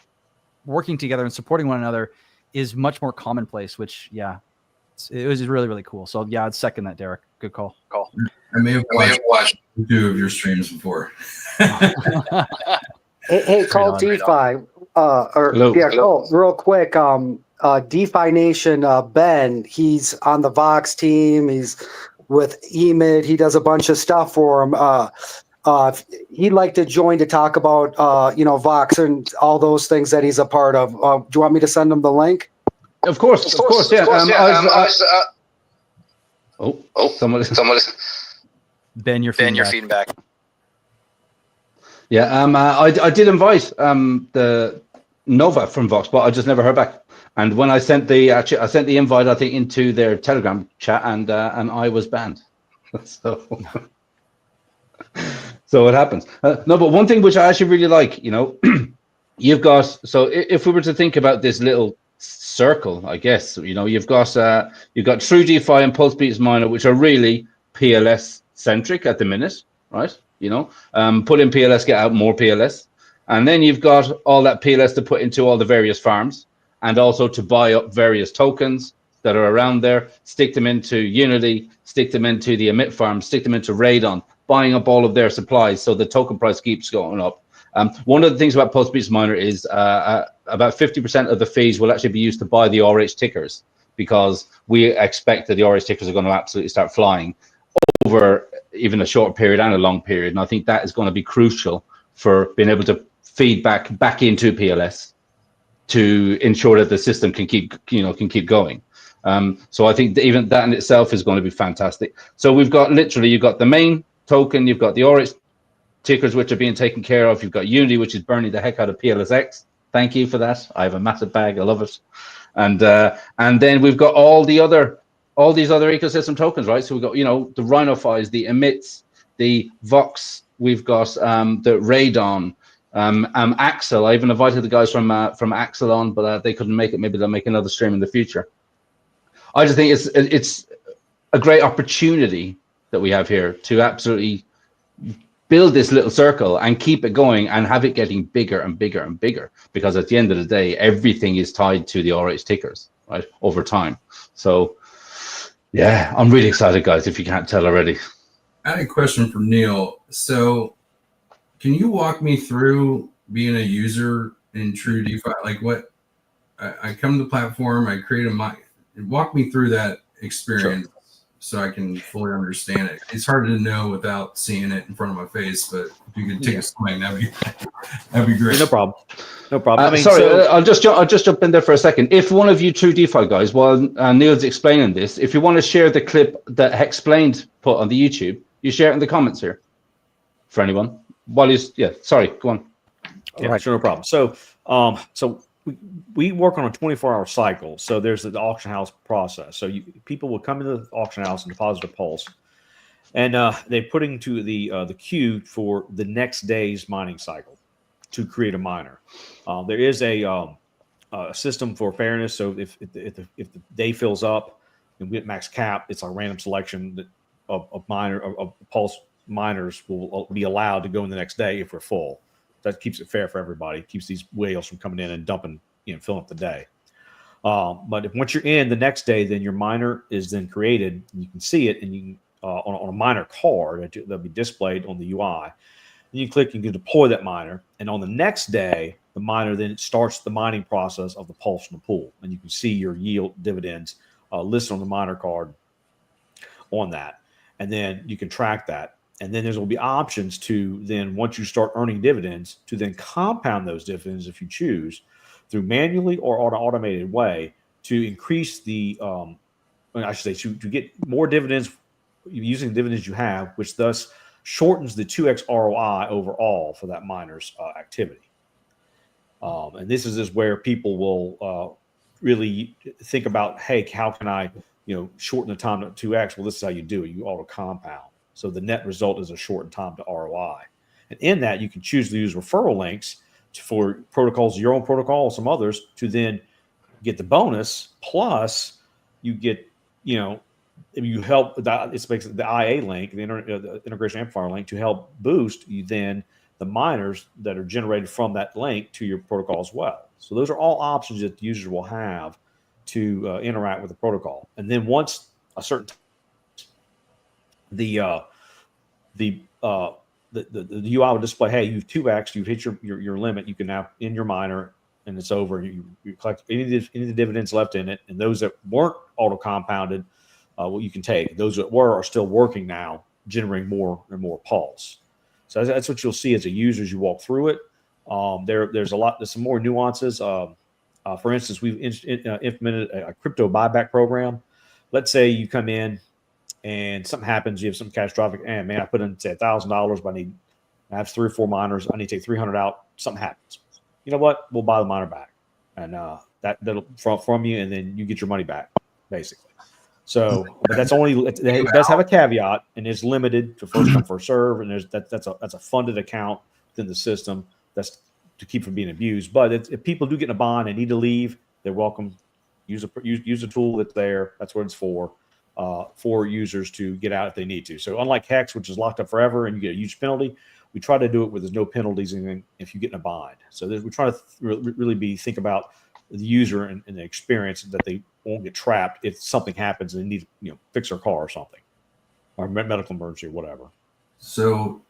working together and supporting one another is much more commonplace, which, yeah, it was really, really cool. So yeah, I'd second that, Derek. Good call. I may have watched 2 of your streams before. Hey, KvltDeFi, real quick, DeFi Nation, Ben, he's on the Vox team. He's with Emid. He does a bunch of stuff for him. He'd like to join to talk about, Vox and all those things that he's a part of. Do you want me to send him the link? Of course, yeah. Someone. Ben, your feedback. Yeah, I did invite the Nova from Vox, but I just never heard back. And when I sent the invite, I think, into their Telegram chat, and I was banned. So it happens. No, but one thing which I actually really like, you've got, so if we were to think about this little circle, I guess, you've got True DeFi and PulseBeats Miner, which are really PLS centric at the minute, right? Put in PLS, get out more PLS. And then you've got all that PLS to put into all the various farms, and also to buy up various tokens that are around there, stick them into Unity, stick them into the emit farm, stick them into Radon, buying up all of their supplies so the token price keeps going up. One of the things about Pulse Miner is about 50% of the fees will actually be used to buy the RH tickers, because we expect that the RH tickers are going to absolutely start flying over even a short period and a long period. And I think that is going to be crucial for being able to feed back into PLS to ensure that the system can keep going. So I think that even that in itself is going to be fantastic. So we've got literally, you've got the main token, you've got the RH tickers which are being taken care of, you've got Unity which is burning the heck out of PLSX. Thank you for that. I have a massive bag. I love it. And then we've got all these other ecosystem tokens, right? So we've got, the Rhinofies, the emits, the Vox, we've got the Radon, Axel. I even invited the guys from Axel on, but they couldn't make it. Maybe they'll make another stream in the future. I just think it's a great opportunity that we have here to absolutely build this little circle and keep it going and have it getting bigger and bigger and bigger, because at the end of the day, everything is tied to the RH tickers, right, over time. So yeah, I'm really excited, guys, if you can't tell already. I had a question for Neil. So can you walk me through being a user in True DeFi? Like, what I come to the platform, I create walk me through that experience. Sure. So I can fully understand it. It's hard to know without seeing it in front of my face, but if you could take a swing, that'd be great. No problem. No problem. I mean, sorry, I'll just jump in there for a second. If one of you True DeFi guys, while Neil's explaining this, if you want to share the clip that Hexplained put on the YouTube, you share it in the comments here for anyone. While he's sorry, go on. Yeah, right. Sure, no problem. So we work on a 24-hour cycle. So there's the auction house process. So people will come into the auction house and deposit a pulse, and they put into the queue for the next day's mining cycle to create a miner. There is a system for fairness. So if the day fills up and we hit max cap, it's a random selection of pulse miners will be allowed to go in the next day if we're full. That keeps it fair for everybody. It keeps these whales from coming in and dumping, filling up the day. But once you're in the next day, then your miner is then created. And you can see it, and you can on a miner card that'll be displayed on the UI. And you click, you can deploy that miner, and on the next day, the miner then starts the mining process of the pulse from the pool, and you can see your yield dividends listed on the miner card on that, and then you can track that. And then there will be options to then, once you start earning dividends, to then compound those dividends if you choose through manually or on an automated way to increase the, I should say, to get more dividends using the dividends you have, which thus shortens the 2x ROI overall for that miner's activity. And this is where people will really think about, hey, how can I, shorten the time to 2x? Well, this is how you do it. You auto compound. So the net result is a shortened time to ROI. And in that, you can choose to use referral links for protocols, your own protocol or some others, to then get the bonus. Plus, you get, you help, it's makes the IA link, the integration amplifier link, to help boost you then the miners that are generated from that link to your protocol as well. So those are all options that the users will have to interact with the protocol. And then once a certain the UI will display, hey, you've 2x, you've hit your limit, you can now in your miner, and it's over. You collect any of the dividends left in it, and those that weren't auto compounded, you can take. Those that were are still working now, generating more and more pulse. So that's what you'll see as a user as you walk through it. There's some more nuances. For instance, we've implemented a crypto buyback program. Let's say you come in and something happens, you have some catastrophic, and man, I put in, say, $1,000, but I have 3 or 4 miners. I need to take 300 out. Something happens. You know what? We'll buy the miner back, and that'll from you, and then you get your money back, basically. So, but that's only, it does have a caveat, and it's limited to first come first serve, and that's a funded account within the system that's to keep from being abused. But if people do get in a bond and need to leave, they're welcome. Use a tool that's there. That's what it's for users to get out if they need to. So unlike Hex, which is locked up forever and you get a huge penalty, we try to do it with there's no penalties and if you get in a bind. So we try to really think about the user and the experience that they won't get trapped if something happens and they need to fix their car or something, or medical emergency or whatever. So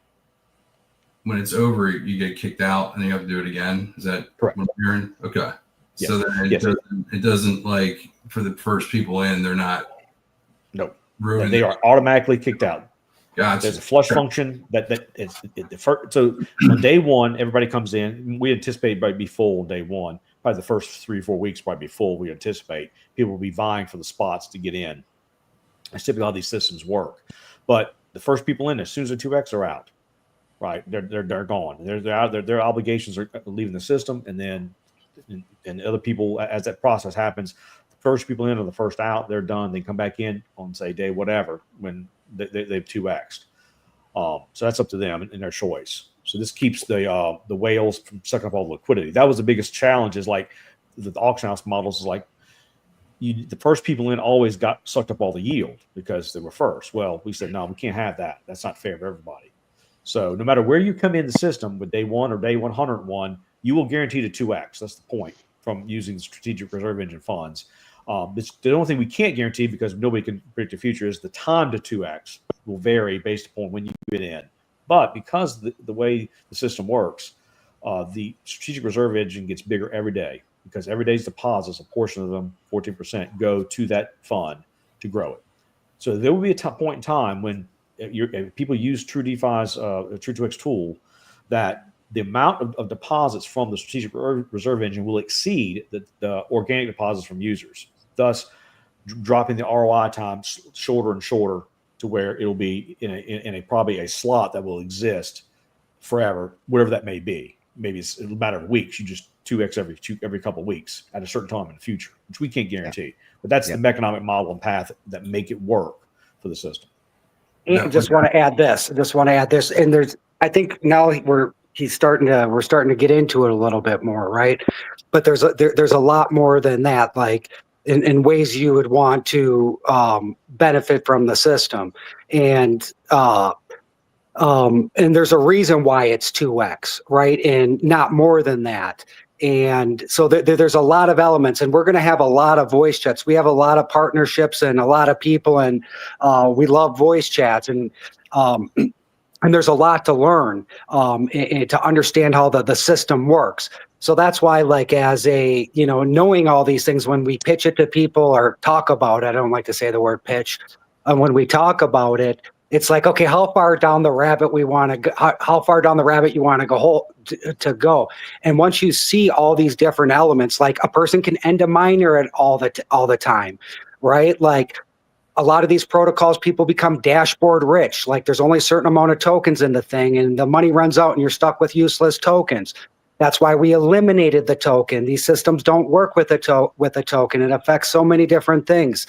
when it's over, you get kicked out and you have to do it again. Is that correct? What I'm hearing? Okay. Yes. So then it doesn't like for the first people in, they're not. No. Ruined. They are automatically kicked out. Gotcha. There's a flush function so on day one, everybody comes in. We anticipate by be full on day one. Probably the first 3 or 4 weeks probably be full. We anticipate people will be vying for the spots to get in. That's typically how these systems work. But the first people in, as soon as the 2x are out, right? They're gone. They're out. Their obligations are leaving the system, and then and other people, as that process happens, the first people in are the first out. They're done. They come back in on say day whatever when they've 2x'd. So that's up to them and their choice. So this keeps the whales from sucking up all the liquidity. That was the biggest challenge. Is like the auction house models is like the first people in always got sucked up all the yield because they were first. Well, we said no, we can't have that. That's not fair for everybody. So no matter where you come in the system with day one or day 101, you will guarantee the 2x. That's the point from using the strategic reserve engine funds. The only thing we can't guarantee, because nobody can predict the future, is the time to 2x will vary based upon when you get in. But because the way the system works, the strategic reserve engine gets bigger every day, because every day's deposits, a portion of them, 14%, go to that fund to grow it. So there will be a point in time when people use TrueDeFi's True2X tool that the amount of deposits from the strategic reserve engine will exceed the organic deposits from users, thus dropping the ROI time shorter and shorter to where it'll be in a probably a slot that will exist forever, whatever that may be. Maybe it's a matter of weeks. You just 2x every couple of weeks at a certain time in the future, which we can't guarantee. But that's the economic model and path that make it work for the system. And I just want to add this. And I think now we're starting to get into it a little bit more, right? But there's a lot more than that, like in ways you would want to benefit from the system. And there's a reason why it's 2x, right? And not more than that. And so there's a lot of elements, and we're going to have a lot of voice chats. We have a lot of partnerships and a lot of people, and we love voice chats, and there's a lot to learn and to understand how the system works. So that's why, like, as a, knowing all these things, when we pitch it to people or talk about it, I don't like to say the word pitch, and when we talk about it, it's like, okay, how far down the rabbit we want to go, how far down the rabbit you want to go. And once you see all these different elements, like a person can end a miner at all the time, right? Like a lot of these protocols, people become dashboard rich. Like there's only a certain amount of tokens in the thing, and the money runs out and you're stuck with useless tokens. That's why we eliminated the token. These systems don't work with a token. It affects so many different things.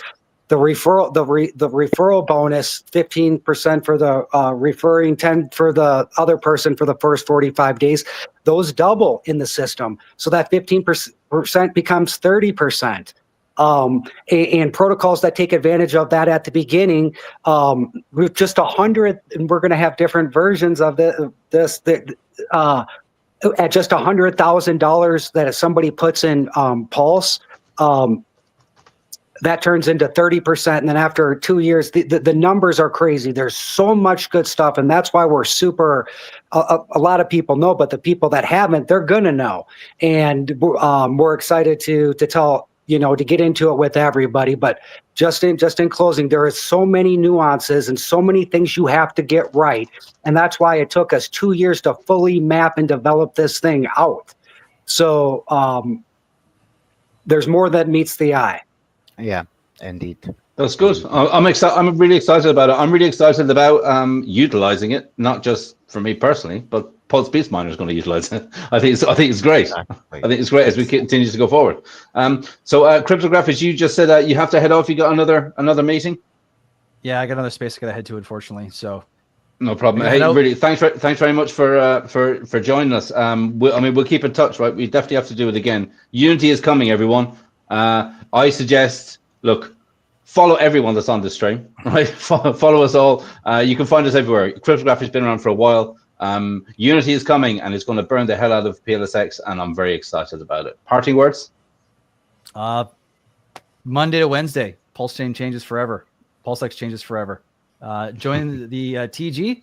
The referral bonus, 15% for the referring, 10 for the other person for the first 45 days. Those double in the system, so that 15% becomes 30%. And protocols that take advantage of that at the beginning, with just 100, and we're going to have different versions of this. At just $100,000 that if somebody puts in Pulse. That turns into 30%. And then after 2 years, the numbers are crazy. There's so much good stuff. And that's why we're a lot of people know, but the people that haven't, they're going to know. And we're excited to tell, to get into it with everybody. But just in closing, there is so many nuances and so many things you have to get right. And that's why it took us 2 years to fully map and develop this thing out. So there's more that meets the eye. Yeah, indeed. That's good. I'm excited. I'm really excited about it. I'm really excited about utilizing it, not just for me personally, but Pulse Beast Miner is going to utilize it. I think it's great. Exactly. I think it's great as we continue to go forward. So Cryptograph, as you just said, you have to head off. You got another meeting. Yeah, I got another space I got to head to, unfortunately. So no problem. Hey, really, thanks very much for joining us. We'll keep in touch, right? We definitely have to do it again. Unity is coming, everyone. I suggest, look, follow everyone that's on this stream, right? Follow us all. You can find us everywhere. Cryptograph has been around for a while. Unity is coming and it's going to burn the hell out of PLSX, and I'm very excited about it. Parting words? Monday to Wednesday, PulseChain changes forever. PulseX changes forever. Join the TG,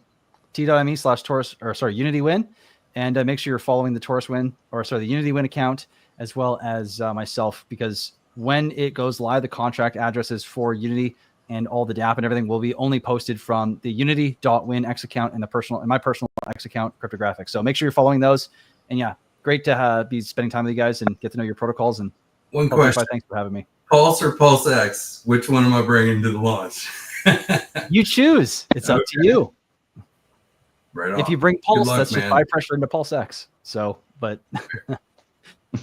t.me/Taurus, or sorry, Unity Win, and make sure you're following the Taurus Win, or sorry, the Unity Win account, as well as myself, because when it goes live, the contract addresses for Unity and all the DApp and everything will be only posted from the Unity.Win X account and my personal X account, Cryptographic. So make sure you're following those. And yeah, great to be spending time with you guys and get to know your protocols. And one question: thanks for having me. Pulse or PulseX? Which one am I bringing to the launch? You choose. It's up to you. Right on. If you bring Pulse, luck, that's man. just high pressure into PulseX. So, but all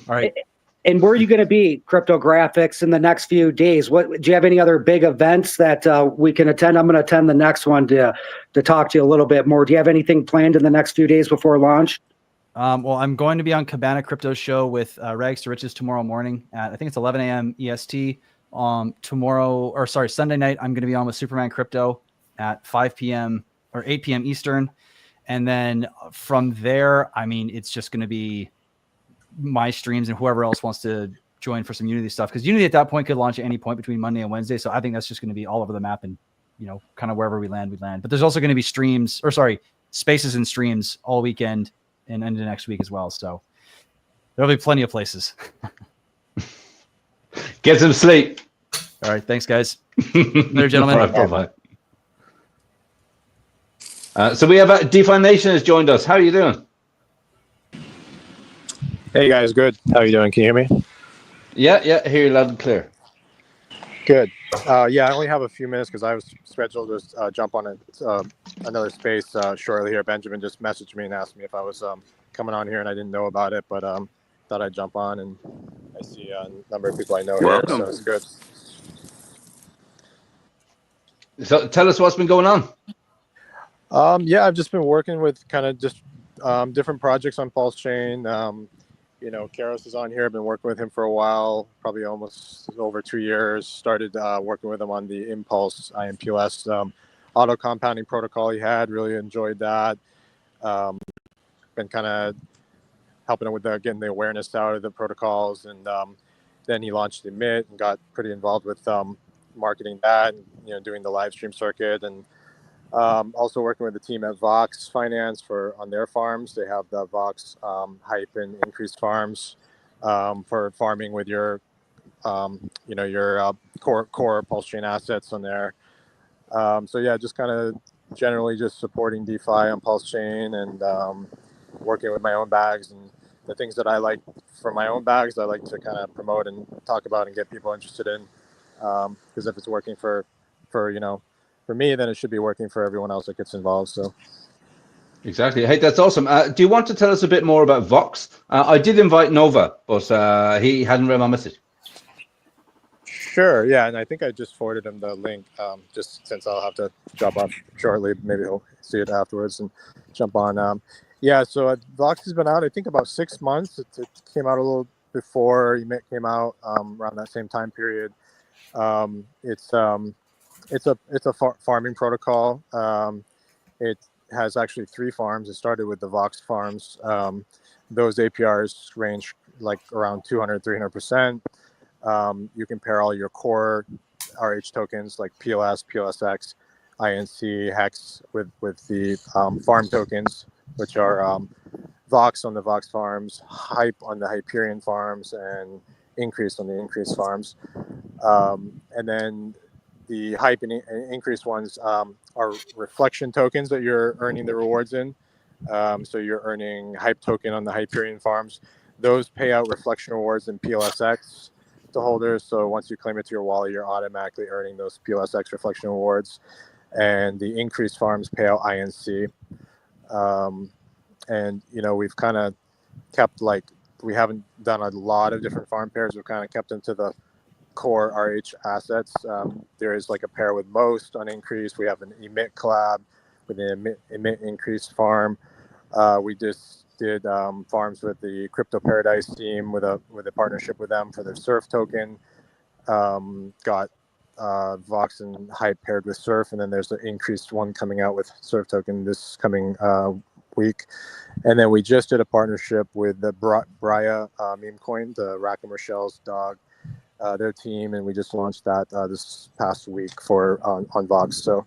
right. And where are you going to be, Cryptographics, in the next few days? What do you have any other big events that we can attend? I'm going to attend the next one to talk to you a little bit more. Do you have anything planned in the next few days before launch? Well, I'm going to be on Cabana Crypto Show with Rags to Riches tomorrow morning at, I think it's 11 a.m. EST. Sunday night, I'm going to be on with Superman Crypto at 5 p.m. or 8 p.m. Eastern. And then from there, I mean, it's just going to be my streams and whoever else wants to join for some Unity stuff, because Unity at that point could launch at any point between Monday and Wednesday. So I think that's just going to be all over the map, and kind of wherever we land. But there's also going to be spaces and streams all weekend and into next week as well. So there'll be plenty of places. Get some sleep. All right, thanks guys. Later, gentlemen. Bye-bye. So we have DeFi Nation has joined us. How are you doing? Hey guys, good. How are you doing? Can you hear me? Yeah, hear you loud and clear. Good. Yeah, I only have a few minutes because I was scheduled to jump on another space shortly here. Benjamin just messaged me and asked me if I was coming on here, and I didn't know about it, but thought I'd jump on, and I see a number of people I know Welcome. here, so it's good. So tell us what's been going on. Yeah, I've just been working with kind of just different projects on PulseChain. Keros is on here. I've been working with him for a while, probably almost over 2 years. Started working with him on the Impulse IMPOS auto compounding protocol he had. Really enjoyed that. Been kind of helping him with getting the awareness out of the protocols, and then he launched Emit and got pretty involved with marketing that, and, doing the live stream circuit, and also working with the team at Vox Finance on their farms. They have the Vox Hype and Increased farms for farming with your core PulseChain assets on there. So yeah, just kind of generally just supporting DeFi on PulseChain, and working with my own bags, and the things that I like for my own bags, I like to kind of promote and talk about and get people interested in, because if it's working for me, then it should be working for everyone else that gets involved. So Exactly. Hey, that's awesome. Do you want to tell us a bit more about Vox? I did invite Nova, but he hadn't read my message. sure, yeah, and I think I just forwarded him the link, just since I'll have to drop off shortly. Maybe he'll see it afterwards and jump on. Yeah, so Vox has been out, I think, about 6 months. It came out a little before Emit came out, around that same time period. It's a farming protocol. It has actually 3 farms. It started with the Vox farms. Those APRs range like around 200-300%. You can pair all your core RH tokens like PLS, PLSX, INC, Hex with the farm tokens, which are Vox on the Vox farms, Hype on the Hyperion farms, and Increase on the Increase farms. And then the Hype and Increase ones are reflection tokens that you're earning the rewards in. So you're earning Hype token on the Hyperion farms. Those pay out reflection rewards in PLSX to holders. So once you claim it to your wallet, you're automatically earning those PLSX reflection rewards. And the Increase farms pay out INC. And we've kind of kept, we haven't done a lot of different farm pairs. We've kind of kept them to the core RH assets. There is a pair with Most on Increase. We have an Emit collab with the Emit Increase farm. We just did farms with the Crypto Paradise team with a partnership with them for their Surf token. Got Vox and Hype paired with Surf, and then there's the Increased one coming out with Surf token this coming week. And then we just did a partnership with the Braya meme coin, the Rackham Rochelle's dog, their team, and we just launched that this past week for on Vox. So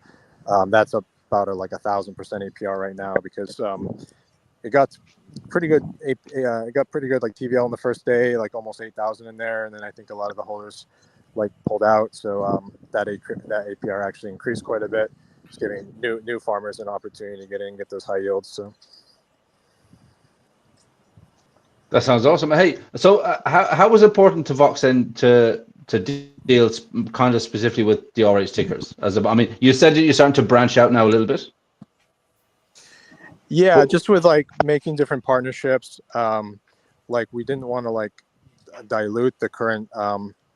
that's about like 1,000% APR right now because it got pretty good. It got pretty good like TVL on the first day, like almost 8,000 in there, and then I think a lot of the holders like pulled out. So that APR actually increased quite a bit, just giving new farmers an opportunity to get in and get those high yields. So. That sounds awesome. Hey, so how was it important to Vox then to deal kind of specifically with the RH tickers? I mean, you said that you're starting to branch out now a little bit. Yeah, just with like making different partnerships. Like we didn't want to like dilute the current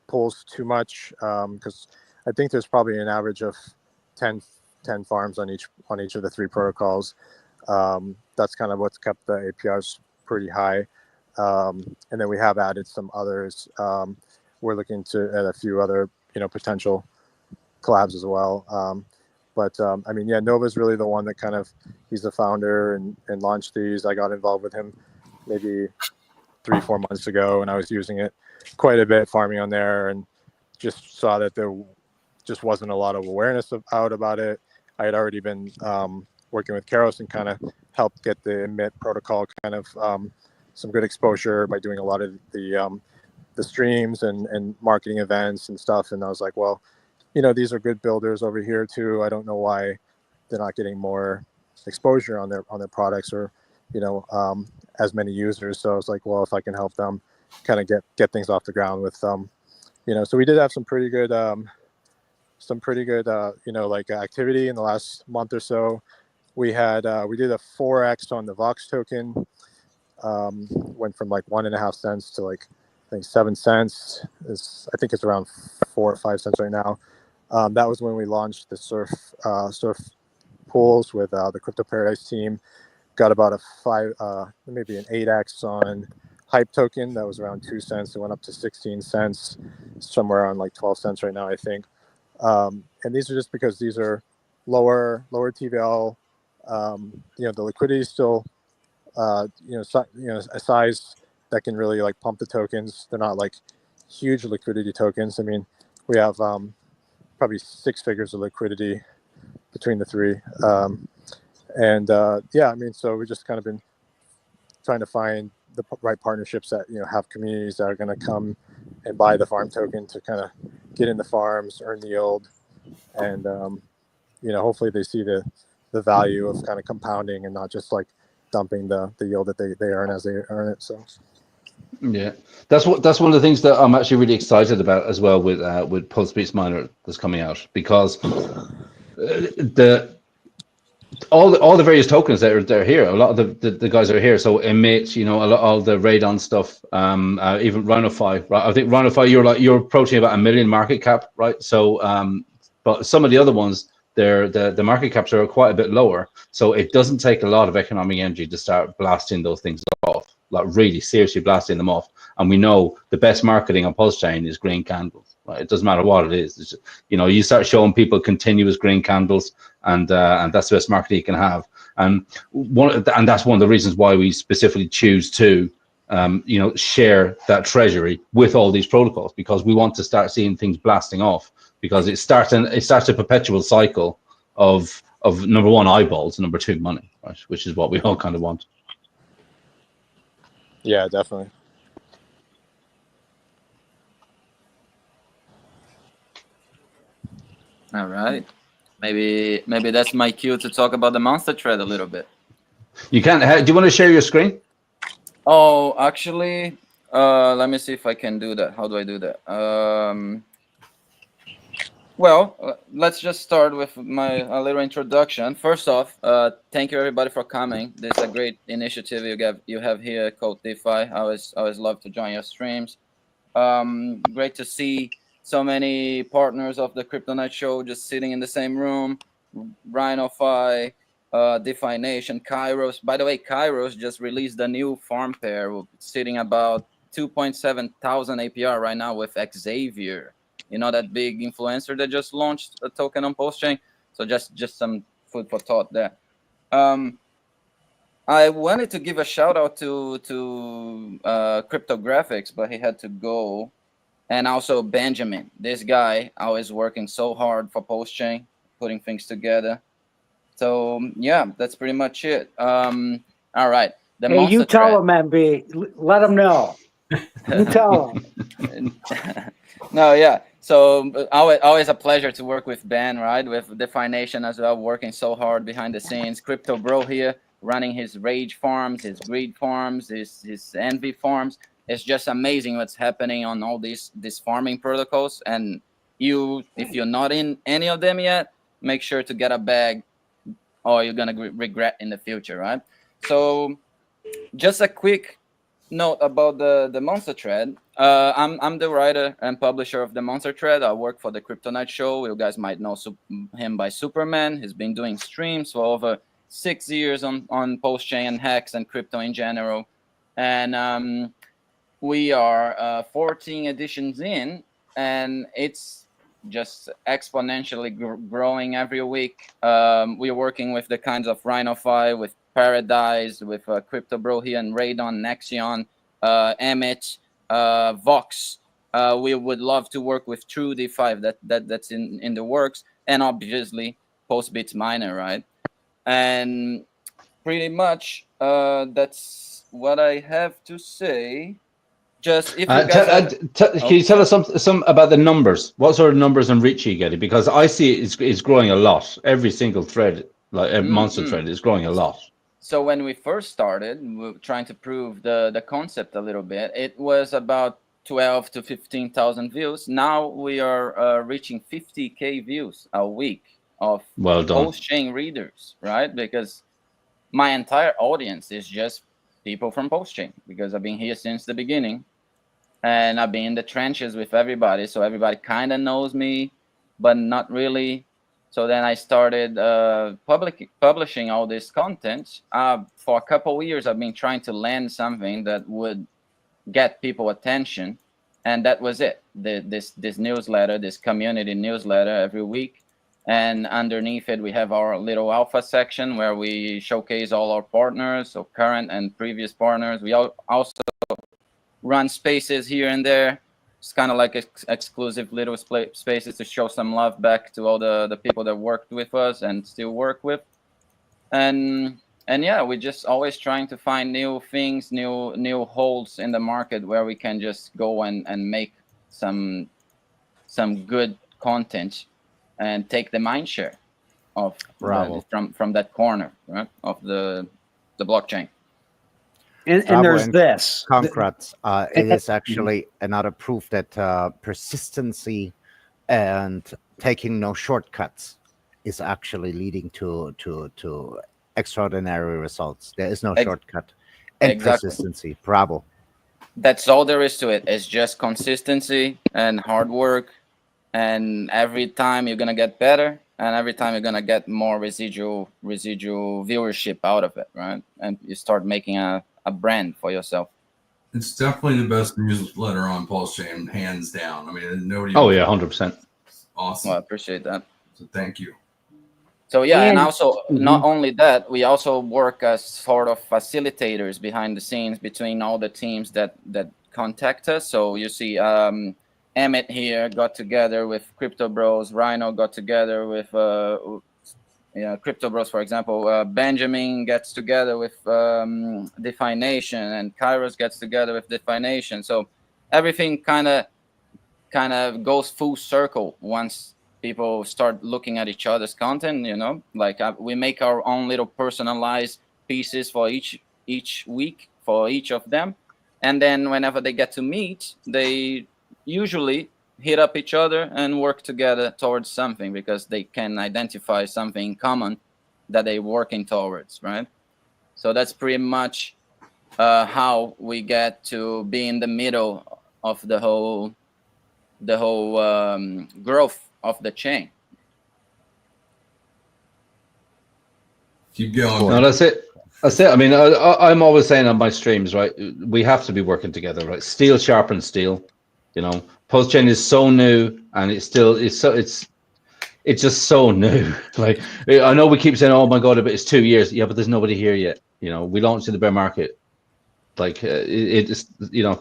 pools too much because I think there's probably an average of 10 farms on each of the 3 protocols. That's kind of what's kept the APRs pretty high. And then we have added some others. We're looking to add a few other, potential collabs as well. I mean, yeah, Nova's really the one that kind of, he's the founder and launched these. I got involved with him maybe 3-4 months ago, and I was using it quite a bit, farming on there, and just saw that there just wasn't a lot of awareness out about it. I had already been working with Karos and kind of helped get the emit protocol kind of some good exposure by doing a lot of the streams and marketing events and stuff. And I was like, well, these are good builders over here too. I don't know why they're not getting more exposure on their products or, as many users. So I was like, well, if I can help them kind of get things off the ground with so we did have some pretty good, like activity in the last month or so. We did a 4x on the Vox token. Went from like 1.5 cents to like I think 7 cents. I think it's around 4 or 5 cents right now. That was when we launched the surf pools with the Crypto Paradise team. Got about maybe an 8x on Hype token. That was around 2 cents. It went up to 16 cents, somewhere around like 12 cents right now, I think. And these are just because these are lower TVL. The liquidity is still a size that can really like pump the tokens. They're not like huge liquidity tokens. I mean, we have probably 6 figures of liquidity between the 3. I mean, so we've just kind of been trying to find the right partnerships that have communities that are going to come and buy the farm token to kind of get in the farms, earn the yield, and hopefully they see the value of kind of compounding and not just like dumping the yield that they earn as they earn it. So yeah, that's one of the things that I'm actually really excited about as well with Pulse Beats Miner that's coming out, because all the various tokens that are here, a lot of the guys are here. So emit, all the radon stuff, even RhinoFi, right? I think RhinoFi, you're approaching about 1 million market cap, right? So but some of the other ones, the market caps are quite a bit lower, so it doesn't take a lot of economic energy to start blasting those things off, like really seriously blasting them off. And we know the best marketing on PulseChain is green candles, right? It doesn't matter what it is. It's just, you start showing people continuous green candles, and that's the best marketing you can have. And that's one of the reasons why we specifically choose to share that treasury with all these protocols, because we want to start seeing things blasting off, because it starts a perpetual cycle of number 1, eyeballs, and number 2, money, right? Which is what we all kind of want. yeah, definitely. All right. Maybe that's my cue to talk about the monster thread a little bit. You can. Do you want to share your screen? Oh, actually, let me see if I can do that. How do I do that? Well, let's just start with a little introduction. First off, thank you everybody for coming. This is a great initiative you have here at KvltDeFi. I always love to join your streams. Great to see so many partners of the Crypto Night Show just sitting in the same room. RhinoFi, DeFi Nation, Kairos. By the way, Kairos just released a new farm pair, sitting about 2.7 thousand APR right now with Xavier. That big influencer that just launched a token on PulseChain. So just some food for thought there. I I wanted to give a shout out to Cryptographics, but he had to go. And also Benjamin, this guy always working so hard for PulseChain, putting things together. So yeah, that's pretty much it. All right. The Hey, you monster tell thread. him, MB. Let him know. You tell him. No, yeah. So always a pleasure to work with Ben, right? With DeFi Nation as well, working so hard behind the scenes. Crypto Bro here, running his Rage farms, his Greed farms, his Envy farms. It's just amazing what's happening on all these farming protocols. And if you're not in any of them yet, make sure to get a bag, or you're gonna regret in the future, right? So, just a quick note about the monster thread. I'm the writer and publisher of the monster thread. I work for the Crypto Night Show. You guys might know him by Superman. He's been doing streams for over 6 years on PulseChain, hacks, and crypto in general. And we are 14 editions in, and it's just exponentially growing every week. We're working with the kinds of RhinoFi, with Paradise, with Crypto Bro here, and Radon, Nexion, Emmet, Vox. We would love to work with True DeFi, that's in the works, and obviously Postbits Miner, right? And pretty much that's what I have to say. Just if you guys can you tell us some about the numbers? What sort of numbers and reach are you getting? Because I see it's growing a lot. Every single thread, like a monster thread, is growing a lot. So when we first started, we were trying to prove the concept a little bit. It was about 12 to 15,000 views. Now we are reaching 50K views a week of PulseChain readers, right? Because my entire audience is just people from PulseChain, because I've been here since the beginning. And I've been in the trenches with everybody, so everybody kind of knows me, but not really. So then I started publishing all this content. For a couple of years, I've been trying to land something that would get people attention, and that was it. This newsletter, this community newsletter every week. And underneath it, we have our little alpha section where we showcase all our partners, so current and previous partners. We also run spaces here and there. It's kind of like exclusive little spaces to show some love back to all the people that worked with us and still work with. And yeah, we're just always trying to find new things, new holes in the market where we can just go and make some good content and take the mind share of from that corner, right, of the blockchain. And there's this. Congrats. It is actually another proof that persistency and taking no shortcuts is actually leading to extraordinary results. There is no shortcut and persistency. Bravo. That's all there is to it. It's just consistency and hard work. And every time you're going to get better, and every time you're going to get more residual viewership out of it, right? And you start making a brand for yourself. It's definitely the best newsletter on PulseChain, hands down. I mean, nobody. Oh yeah, 100%. Awesome. Well, I appreciate that. So thank you. So yeah, and also not only that, we also work as sort of facilitators behind the scenes between all the teams that contact us. So you see, Emmett here got together with Crypto Bros. Rhino got together with Crypto Bros, for example. Benjamin gets together with DeFi Nation, and Kairos gets together with DeFi Nation. So everything kind of goes full circle once people start looking at each other's content. You know, like we make our own little personalized pieces for each week for each of them, and then whenever they get to meet, they usually hit up each other and work together towards something because they can identify something in common that they're working towards, right? So that's pretty much how we get to be in the middle of the whole growth of the chain. Keep going. No, that's it. That's it. I mean, I'm always saying on my streams, right? We have to be working together, right? Steel sharpens steel. You know, PulseChain is so new, and it's just so new. Like, I know we keep saying, "Oh my God," but it's 2 years. Yeah, but there's nobody here yet. You know, we don't see the bear market. Like it's, you know,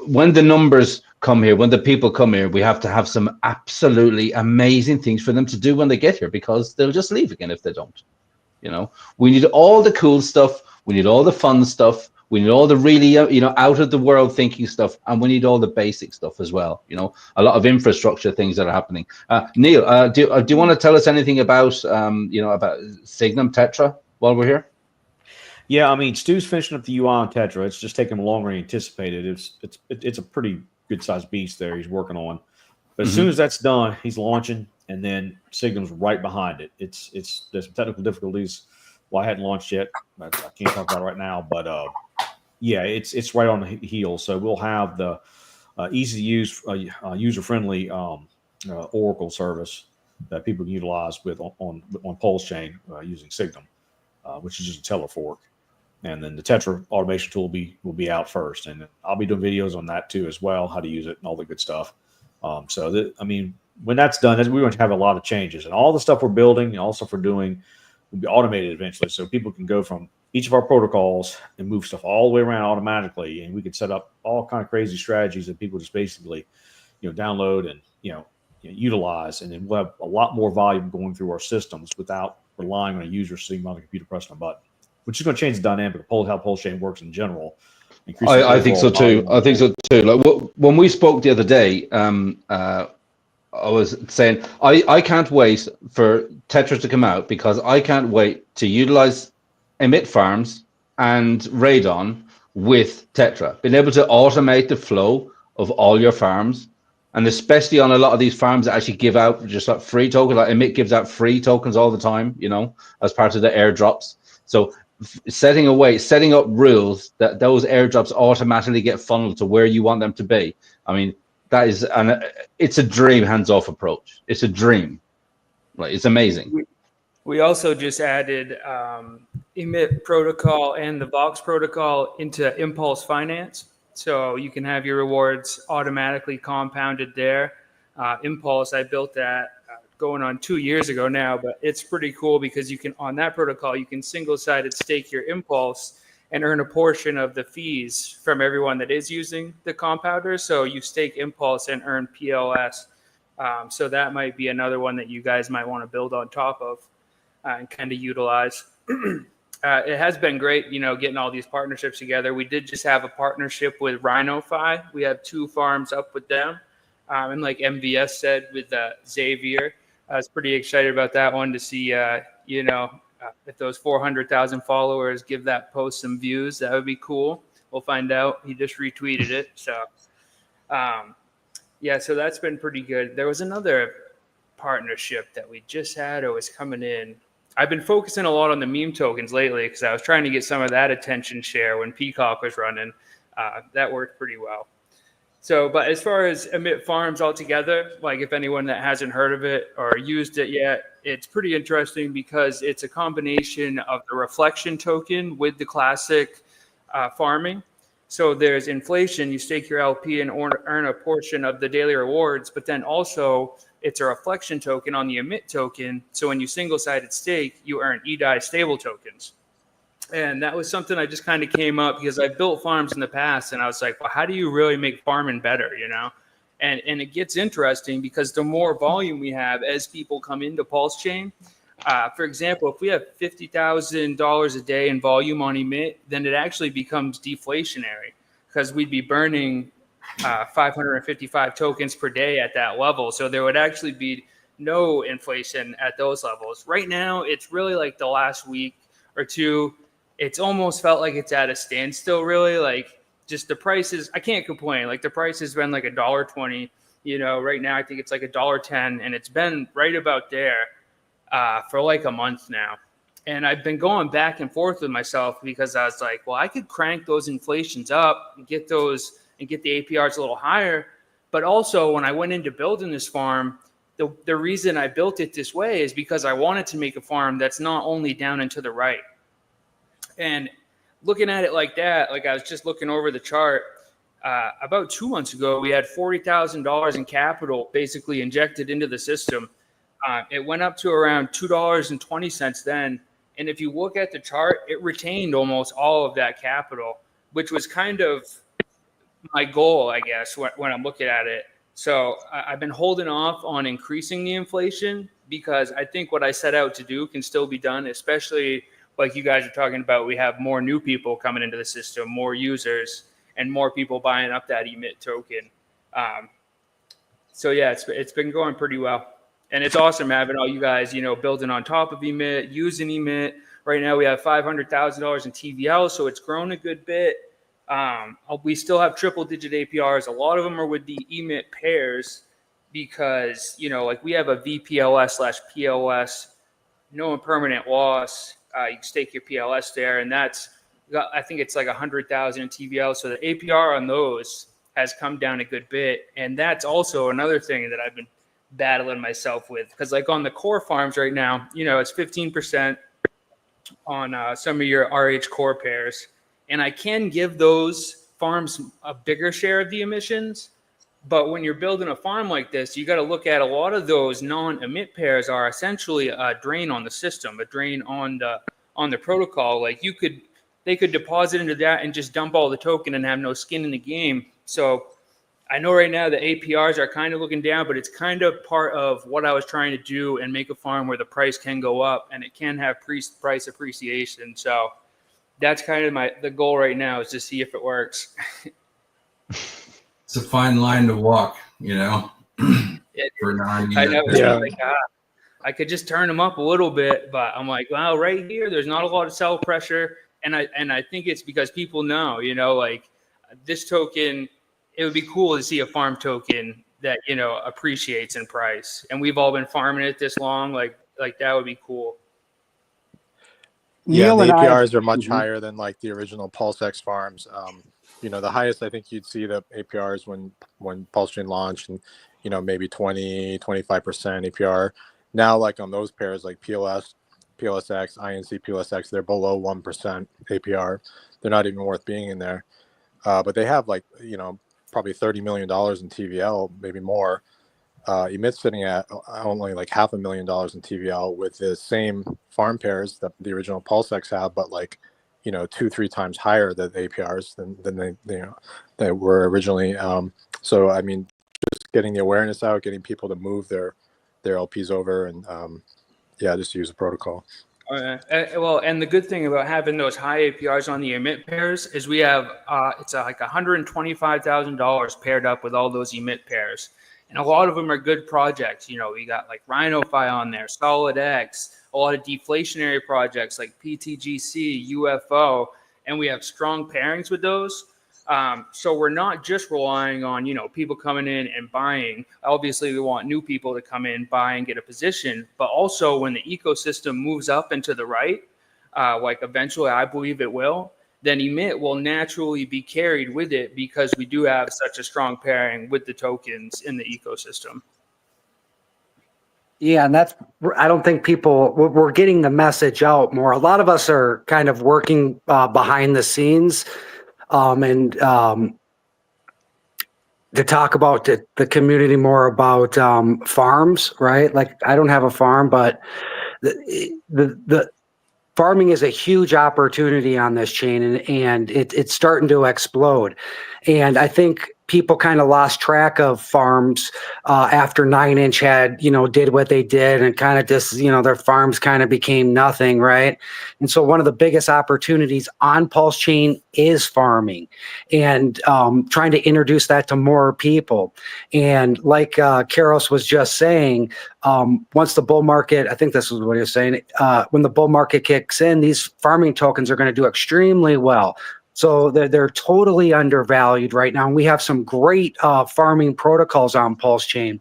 when the numbers come here, when the people come here, we have to have some absolutely amazing things for them to do when they get here, because they'll just leave again if they don't. You know, we need all the cool stuff. We need all the fun stuff. We need all the really, you know, out of the world thinking stuff, and we need all the basic stuff as well. You know, a lot of infrastructure things that are happening. Neil, do you want to tell us anything about, you know, about Signum Tetra while we're here? Yeah, I mean, Stu's finishing up the UI on Tetra. It's just taking him longer than anticipated. It's a pretty good sized beast there he's working on. But as soon as that's done, he's launching, and then Signum's right behind it. There's some technical difficulties. Well, I hadn't launched yet. I can't talk about it right now, but yeah, it's right on the heels. So we'll have the easy to use, user friendly Oracle service that people can utilize with on PulseChain using Signum, which is just a Teller fork. And then the Tetra automation tool will be out first, and I'll be doing videos on that too as well, how to use it and all the good stuff. I mean, when that's done, we're going to have a lot of changes, and all the stuff we're building and all the stuff we're doing will be automated eventually, so people can go from each of our protocols and move stuff all the way around automatically, and we can set up all kind of crazy strategies that people just basically, you know, download and utilize, and then we'll have a lot more volume going through our systems without relying on a user sitting on the computer pressing a button, which is going to change the dynamic of how PulseChain works in general. I think so too. I think so too. Like when we spoke the other day, I was saying I can't wait for Tetra to come out, because I can't wait to utilize emit farms and Radon with Tetra, being able to automate the flow of all your farms, and especially on a lot of these farms that actually give out just like free tokens. Like Emit gives out free tokens all the time, you know, as part of the airdrops. So setting up rules that those airdrops automatically get funneled to where you want them to be. I mean, that is it's a dream hands-off approach. It's a dream. Like, it's amazing. We also just added Emit protocol and the Vox protocol into Impulse Finance. So you can have your rewards automatically compounded there. Impulse, I built that going on 2 years ago now, but it's pretty cool because you can, on that protocol, you can single-sided stake your Impulse and earn a portion of the fees from everyone that is using the compounder. So you stake Impulse and earn PLS. So that might be another one that you guys might want to build on top of and kind of utilize. It has been great, you know, getting all these partnerships together. We did just have a partnership with RhinoFi. We have 2 farms up with them. And like MVS said, with Xavier, I was pretty excited about that one to see, you know, if those 400,000 followers give that post some views. That would be cool. We'll find out. He just retweeted it. So, yeah, so that's been pretty good. There was another partnership that we just had or was coming in. I've been focusing a lot on the meme tokens lately because I was trying to get some of that attention share when Peacock was running. That worked pretty well. So, but as far as Emit Farms altogether, like if anyone that hasn't heard of it or used it yet, it's pretty interesting because it's a combination of the reflection token with the classic farming. So there's inflation, you stake your LP and earn a portion of the daily rewards, but then also it's a reflection token on the Emit token. So when you single-sided stake, you earn EDI stable tokens. And that was something I just kind of came up because I built farms in the past and I was like, well, how do you really make farming better, you know? And it gets interesting because the more volume we have as people come into PulseChain, for example, if we have $50,000 a day in volume on Emit, then it actually becomes deflationary because we'd be burning 555 tokens per day at that level. So there would actually be no inflation at those levels. Right now, it's really like the last week or two, it's almost felt like it's at a standstill, really. Like just the prices, I can't complain. Like the price has been like $1.20, you know, right now I think it's like $1.10 and it's been right about there for like a month now. And I've been going back and forth with myself because I was like, well, I could crank those inflations up and get those and get the APRs a little higher. But also when I went into building this farm, the reason I built it this way is because I wanted to make a farm that's not only down and to the right. And looking at it like that, like I was just looking over the chart, about 2 months ago, we had $40,000 in capital basically injected into the system. It went up to around $2.20 then. And if you look at the chart, it retained almost all of that capital, which was kind of my goal, I guess, when I'm looking at it. So I've been holding off on increasing the inflation because I think what I set out to do can still be done, especially like you guys are talking about. We have more new people coming into the system, more users, and more people buying up that emit token. So yeah, it's been going pretty well. And it's awesome having all you guys, building on top of emit, using emit. Right now we have $500,000 in TVL, so it's grown a good bit. We still have triple digit APRs. A lot of them are with the emit pairs because, like we have a VPLS/PLS, no impermanent loss. You can stake your PLS there, and I think it's like 100,000 in TVL. So the APR on those has come down a good bit. And that's also another thing that I've been battling myself with, because like on the core farms right now, it's 15% on some of your RH core pairs. And I can give those farms a bigger share of the emissions. But when you're building a farm like this, you got to look at a lot of those non-emit pairs are essentially a drain on the system, a drain on the protocol. Like they could deposit into that and just dump all the token and have no skin in the game. So I know right now the APRs are kind of looking down, but it's kind of part of what I was trying to do and make a farm where the price can go up and it can have price appreciation. So that's kind of the goal right now, is to see if it works. It's a fine line to walk, for non. I know. Yeah. Like, I could just turn them up a little bit, but I'm like, well, right here, there's not a lot of sell pressure. And I think it's because people know, like this token, it would be cool to see a farm token that, appreciates in price. And we've all been farming it this long. Like that would be cool. Yeah, Neil the and I- APRs are much Mhm. higher than like the original PulseX farms. The highest I think you'd see the APRs when PulseChain launched, and maybe 20-25% APR. Now, like on those pairs like PLS, PLSX, INC, PLSX, they're below 1% APR. They're not even worth being in there. But they have like probably $30 million in TVL, maybe more. Emit's sitting at only like $500,000 in TVL with the same farm pairs that the original PulseX have, but like 2-3 times higher than APRs than they were originally. So I mean, just getting the awareness out, getting people to move their LPs over, and just use the protocol. Well, and the good thing about having those high APRs on the emit pairs is we have it's like $125,000 paired up with all those emit pairs. And a lot of them are good projects. We got like RhinoFi on there, SolidX, a lot of deflationary projects like PTGC, UFO, and we have strong pairings with those. So we're not just relying on, people coming in and buying. Obviously, we want new people to come in, buy, and get a position. But also when the ecosystem moves up and to the right, like eventually I believe it will, then emit will naturally be carried with it because we do have such a strong pairing with the tokens in the ecosystem. Yeah, and I don't think we're getting the message out more. A lot of us are kind of working behind the scenes and to talk about the community more about farms, right? Like I don't have a farm, but the farming is a huge opportunity on this chain, and it's starting to explode. And I think people kind of lost track of farms after 9inch had, did what they did, and kind of just, their farms kind of became nothing, right? And so one of the biggest opportunities on PulseChain is farming, and trying to introduce that to more people. And like Karos was just saying, once the bull market, I think this is what he was saying, when the bull market kicks in, these farming tokens are going to do extremely well. So they're totally undervalued right now. And we have some great farming protocols on PulseChain.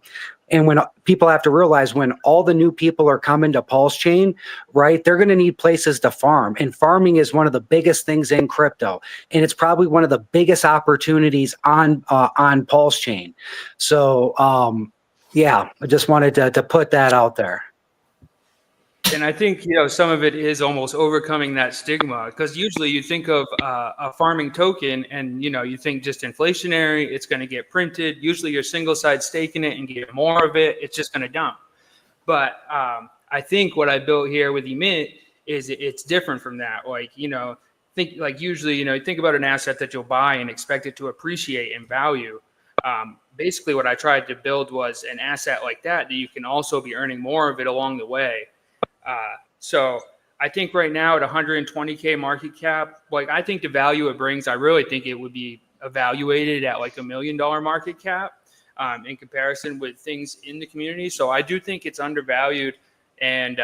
And when people have to realize, when all the new people are coming to PulseChain, right, they're going to need places to farm. And farming is one of the biggest things in crypto. And it's probably one of the biggest opportunities on PulseChain. So, I just wanted to put that out there. And I think, some of it is almost overcoming that stigma, because usually you think of a farming token and, you think just inflationary, it's going to get printed. Usually you're single side staking it and get more of it. It's just going to dump. But I think what I built here with emit is it's different from that. Like, think like usually, you think about an asset that you'll buy and expect it to appreciate in value. Basically what I tried to build was an asset like that you can also be earning more of it along the way. So I think right now at 120K market cap, like I think the value it brings, I really think it would be evaluated at like $1 million market cap in comparison with things in the community. So I do think it's undervalued. And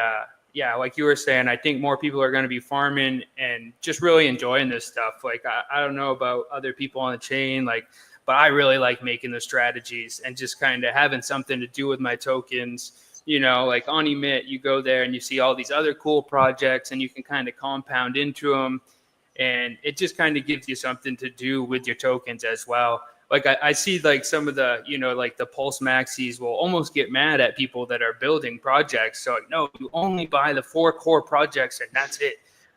yeah, like you were saying, I think more people are going to be farming and just really enjoying this stuff. Like I don't know about other people on the chain, but I really like making the strategies and just kind of having something to do with my tokens. Like on Emit, you go there and you see all these other cool projects and you can kind of compound into them. And it just kind of gives you something to do with your tokens as well. Like I see like some of the, like the Pulse Maxis will almost get mad at people that are building projects. So like, no, you only buy the 4 core projects and that's it.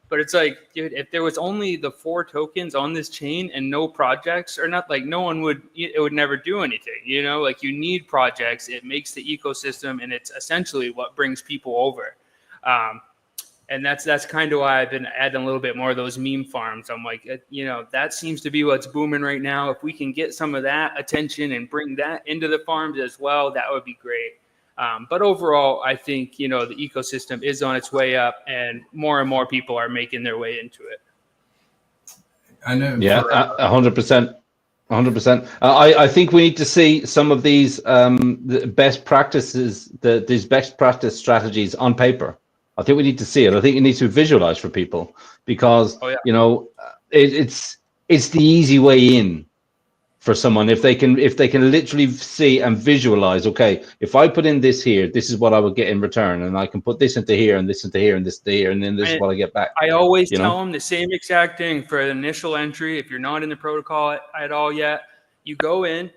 But it's like, dude, if there was only the 4 tokens on this chain and no projects or not, like it would never do anything, like you need projects. It makes the ecosystem and it's essentially what brings people over. And that's kind of why I've been adding a little bit more of those meme farms. I'm like, that seems to be what's booming right now. If we can get some of that attention and bring that into the farms as well, that would be great. But overall, I think, the ecosystem is on its way up and more people are making their way into it. I know. Yeah, 100%. 100%. I think we need to see some of these the best practices, these best practice strategies on paper. I think we need to see it. I think it needs to be visualized for people because, it's the easy way in for someone. If they can literally see and visualize, okay, if I put in this here, this is what I would get in return. And I can put this into here and this into here and this into here. And then this is what I get back. I always tell them the same exact thing for the initial entry. If you're not in the protocol at all yet, you go in,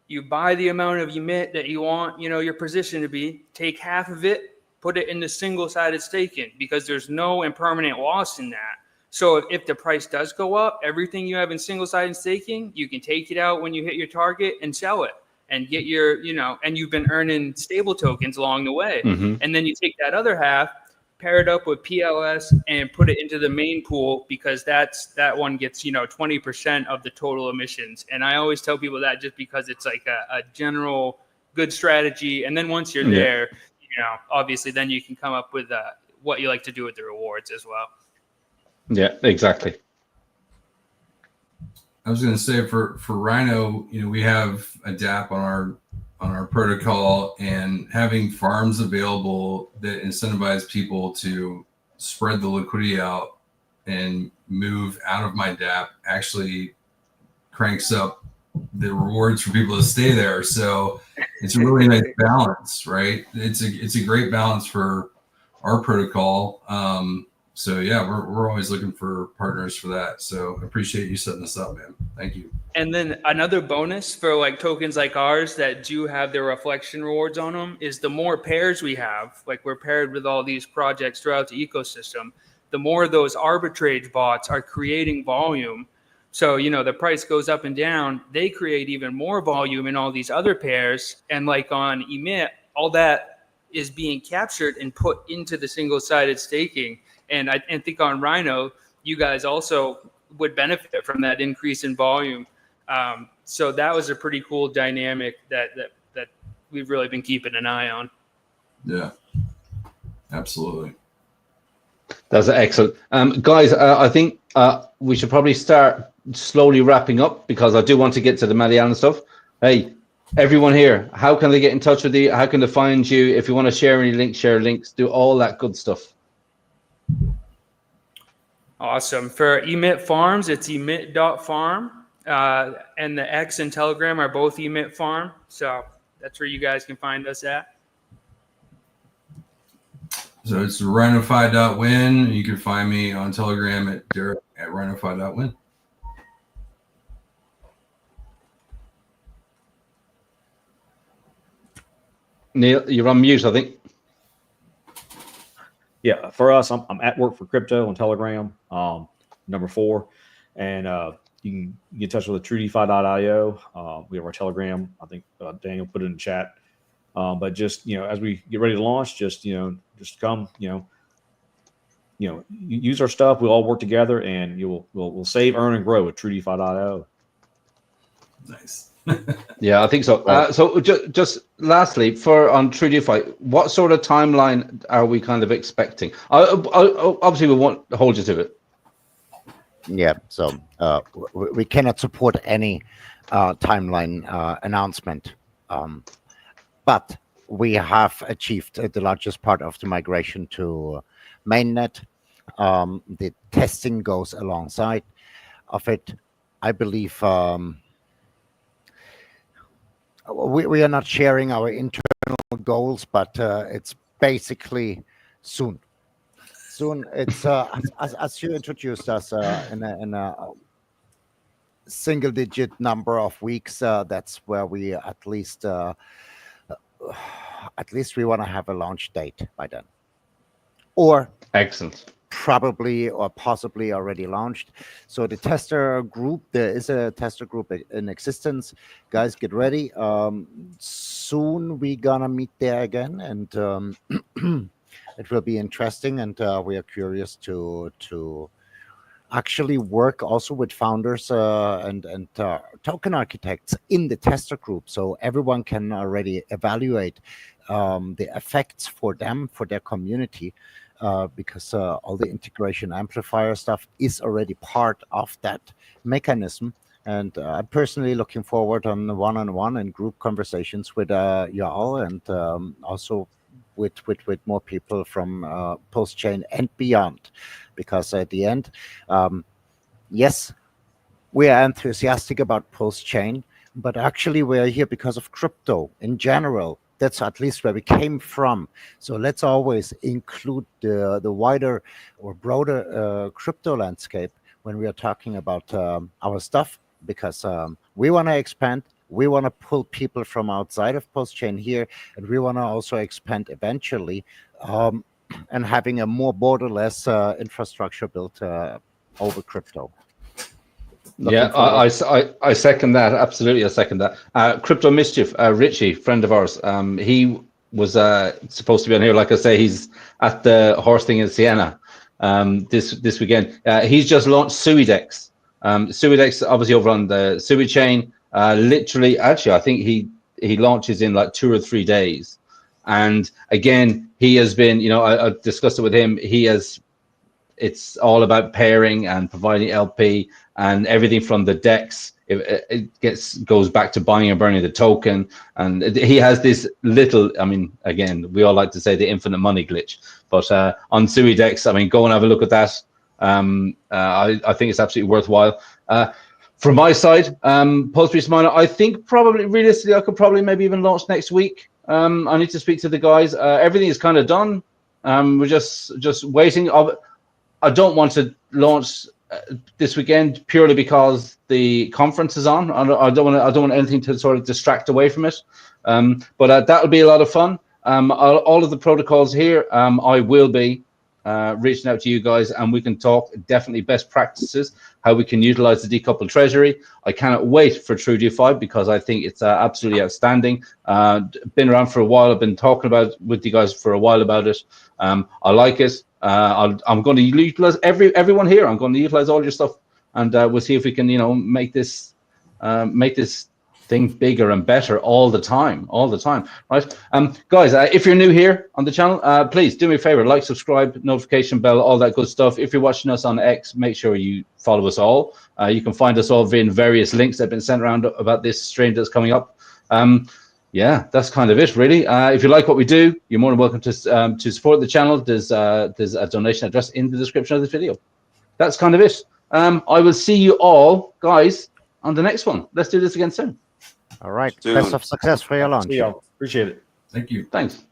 you buy the amount of emit that you want, your position to be, take half of it, put it into single-sided staking because there's no impermanent loss in that. So if the price does go up, everything you have in single-sided staking, you can take it out when you hit your target and sell it and get your, and you've been earning stable tokens along the way. Mm-hmm. And then you take that other half, pair it up with PLS and put it into the main pool because that one gets, 20% of the total emissions. And I always tell people that just because it's like a general good strategy. And then once you're there, obviously then you can come up with what you like to do with the rewards as well. Yeah, exactly. I was going to say for Rhino, we have a DApp on our protocol, and having farms available that incentivize people to spread the liquidity out and move out of my DApp actually cranks up the rewards for people to stay there. So it's a really nice balance, right? It's a great balance for our protocol. So yeah, we're always looking for partners for that. So I appreciate you setting this up, man. Thank you. And then another bonus for like tokens like ours that do have their reflection rewards on them is the more pairs we have, like we're paired with all these projects throughout the ecosystem, the more those arbitrage bots are creating volume. So, the price goes up and down, they create even more volume in all these other pairs. And like on Emit, all that is being captured and put into the single-sided staking. And I think on Rhino, you guys also would benefit from that increase in volume. So that was a pretty cool dynamic that we've really been keeping an eye on. Yeah, absolutely. That's excellent. Guys, I think we should probably start slowly wrapping up because I do want to get to the Mariana stuff. Hey, everyone here, how can they get in touch with you? How can they find you? If you want to share any links, share links, do all that good stuff. Awesome. For Emit Farms, it's emit.farm. And the X and Telegram are both Emit Farm. So that's where you guys can find us at. So it's rhinofy.win. You can find me on Telegram at Derek at rhinofy.win. Neil, you're on mute, I think. Yeah, for us, I'm at Work for Crypto on Telegram, number 4, and you can get in touch with TrueDeFi.io. We have our Telegram. I think Daniel put it in the chat. But just as we get ready to launch, just come, use our stuff. We'll all work together, and we'll save, earn, and grow with TrueDeFi.io. Nice. Yeah, I think so. So just lastly, on TrueDeFi, what sort of timeline are we kind of expecting? Obviously, we won't hold you to it. Yeah, so we cannot support any timeline announcement, but we have achieved the largest part of the migration to mainnet. The testing goes alongside of it. I believe we are not sharing our internal goals, but it's basically soon. Soon, it's as you introduced us in a single-digit number of weeks. That's where we at least we want to have a launch date by then, or Excellent. probably or possibly already launched. So the tester group, there is a tester group in existence. Guys, get ready. Soon we gonna meet there again, and it will be interesting, and we are curious to actually work also with founders and token architects in the tester group, so everyone can already evaluate the effects for them, for their community, because all the integration amplifier stuff is already part of that mechanism. And I'm personally looking forward on the one-on-one and group conversations with y'all, and also with more people from PulseChain and beyond, because at the end, yes, we are enthusiastic about PulseChain, but actually we are here because of crypto in general. That's at least where we came from. So let's always include the wider or broader crypto landscape when we are talking about our stuff, because we want to expand. We want to pull people from outside of PulseChain here, and we want to also expand eventually, and having a more borderless infrastructure built over crypto. Yeah, I second that. Absolutely, I second that. Crypto Mischief, Richie, friend of ours. He was supposed to be on here. Like I say, he's at the horse thing in Siena this weekend. He's just launched SuiDex. SuiDex, obviously over on the Sui chain. Literally, actually, I think he launches in like 2 or 3 days. And again, he has been, I discussed it with him. It's all about pairing and providing LP and everything from the DEX. It goes back to buying and burning the token. And he has this little, again, we all like to say the infinite money glitch, but on SuiDex, go and have a look at that. I think it's absolutely worthwhile. From my side, Pulse Miner, I think probably realistically, I could probably maybe even launch next week. I need to speak to the guys. Everything is kind of done. We're just waiting. I don't want to launch this weekend purely because the conference is on. I don't want anything to sort of distract away from it. But that'll be a lot of fun. All of the protocols here, I will be reaching out to you guys, and we can talk definitely best practices, how we can utilize the decoupled treasury. I cannot wait for TrueDeFi because I think it's absolutely outstanding. Been around for a while. I've been talking with you guys for a while about it. I like it. I'm going to utilize everyone here. I'm going to utilize all your stuff, and we'll see if we can, make this thing bigger and better all the time, right? Guys, if you're new here on the channel, please do me a favor, like, subscribe, notification bell, all that good stuff. If you're watching us on X, make sure you follow us all. You can find us all in various links that have been sent around about this stream that's coming up. Yeah, that's kind of it, really. If you like what we do, you're more than welcome to support the channel. There's a donation address in the description of this video. That's kind of it. I will see you all, guys, on the next one. Let's do this again soon. All right. Soon. Best of success for your launch. See y'all. Appreciate it. Thank you. Thanks.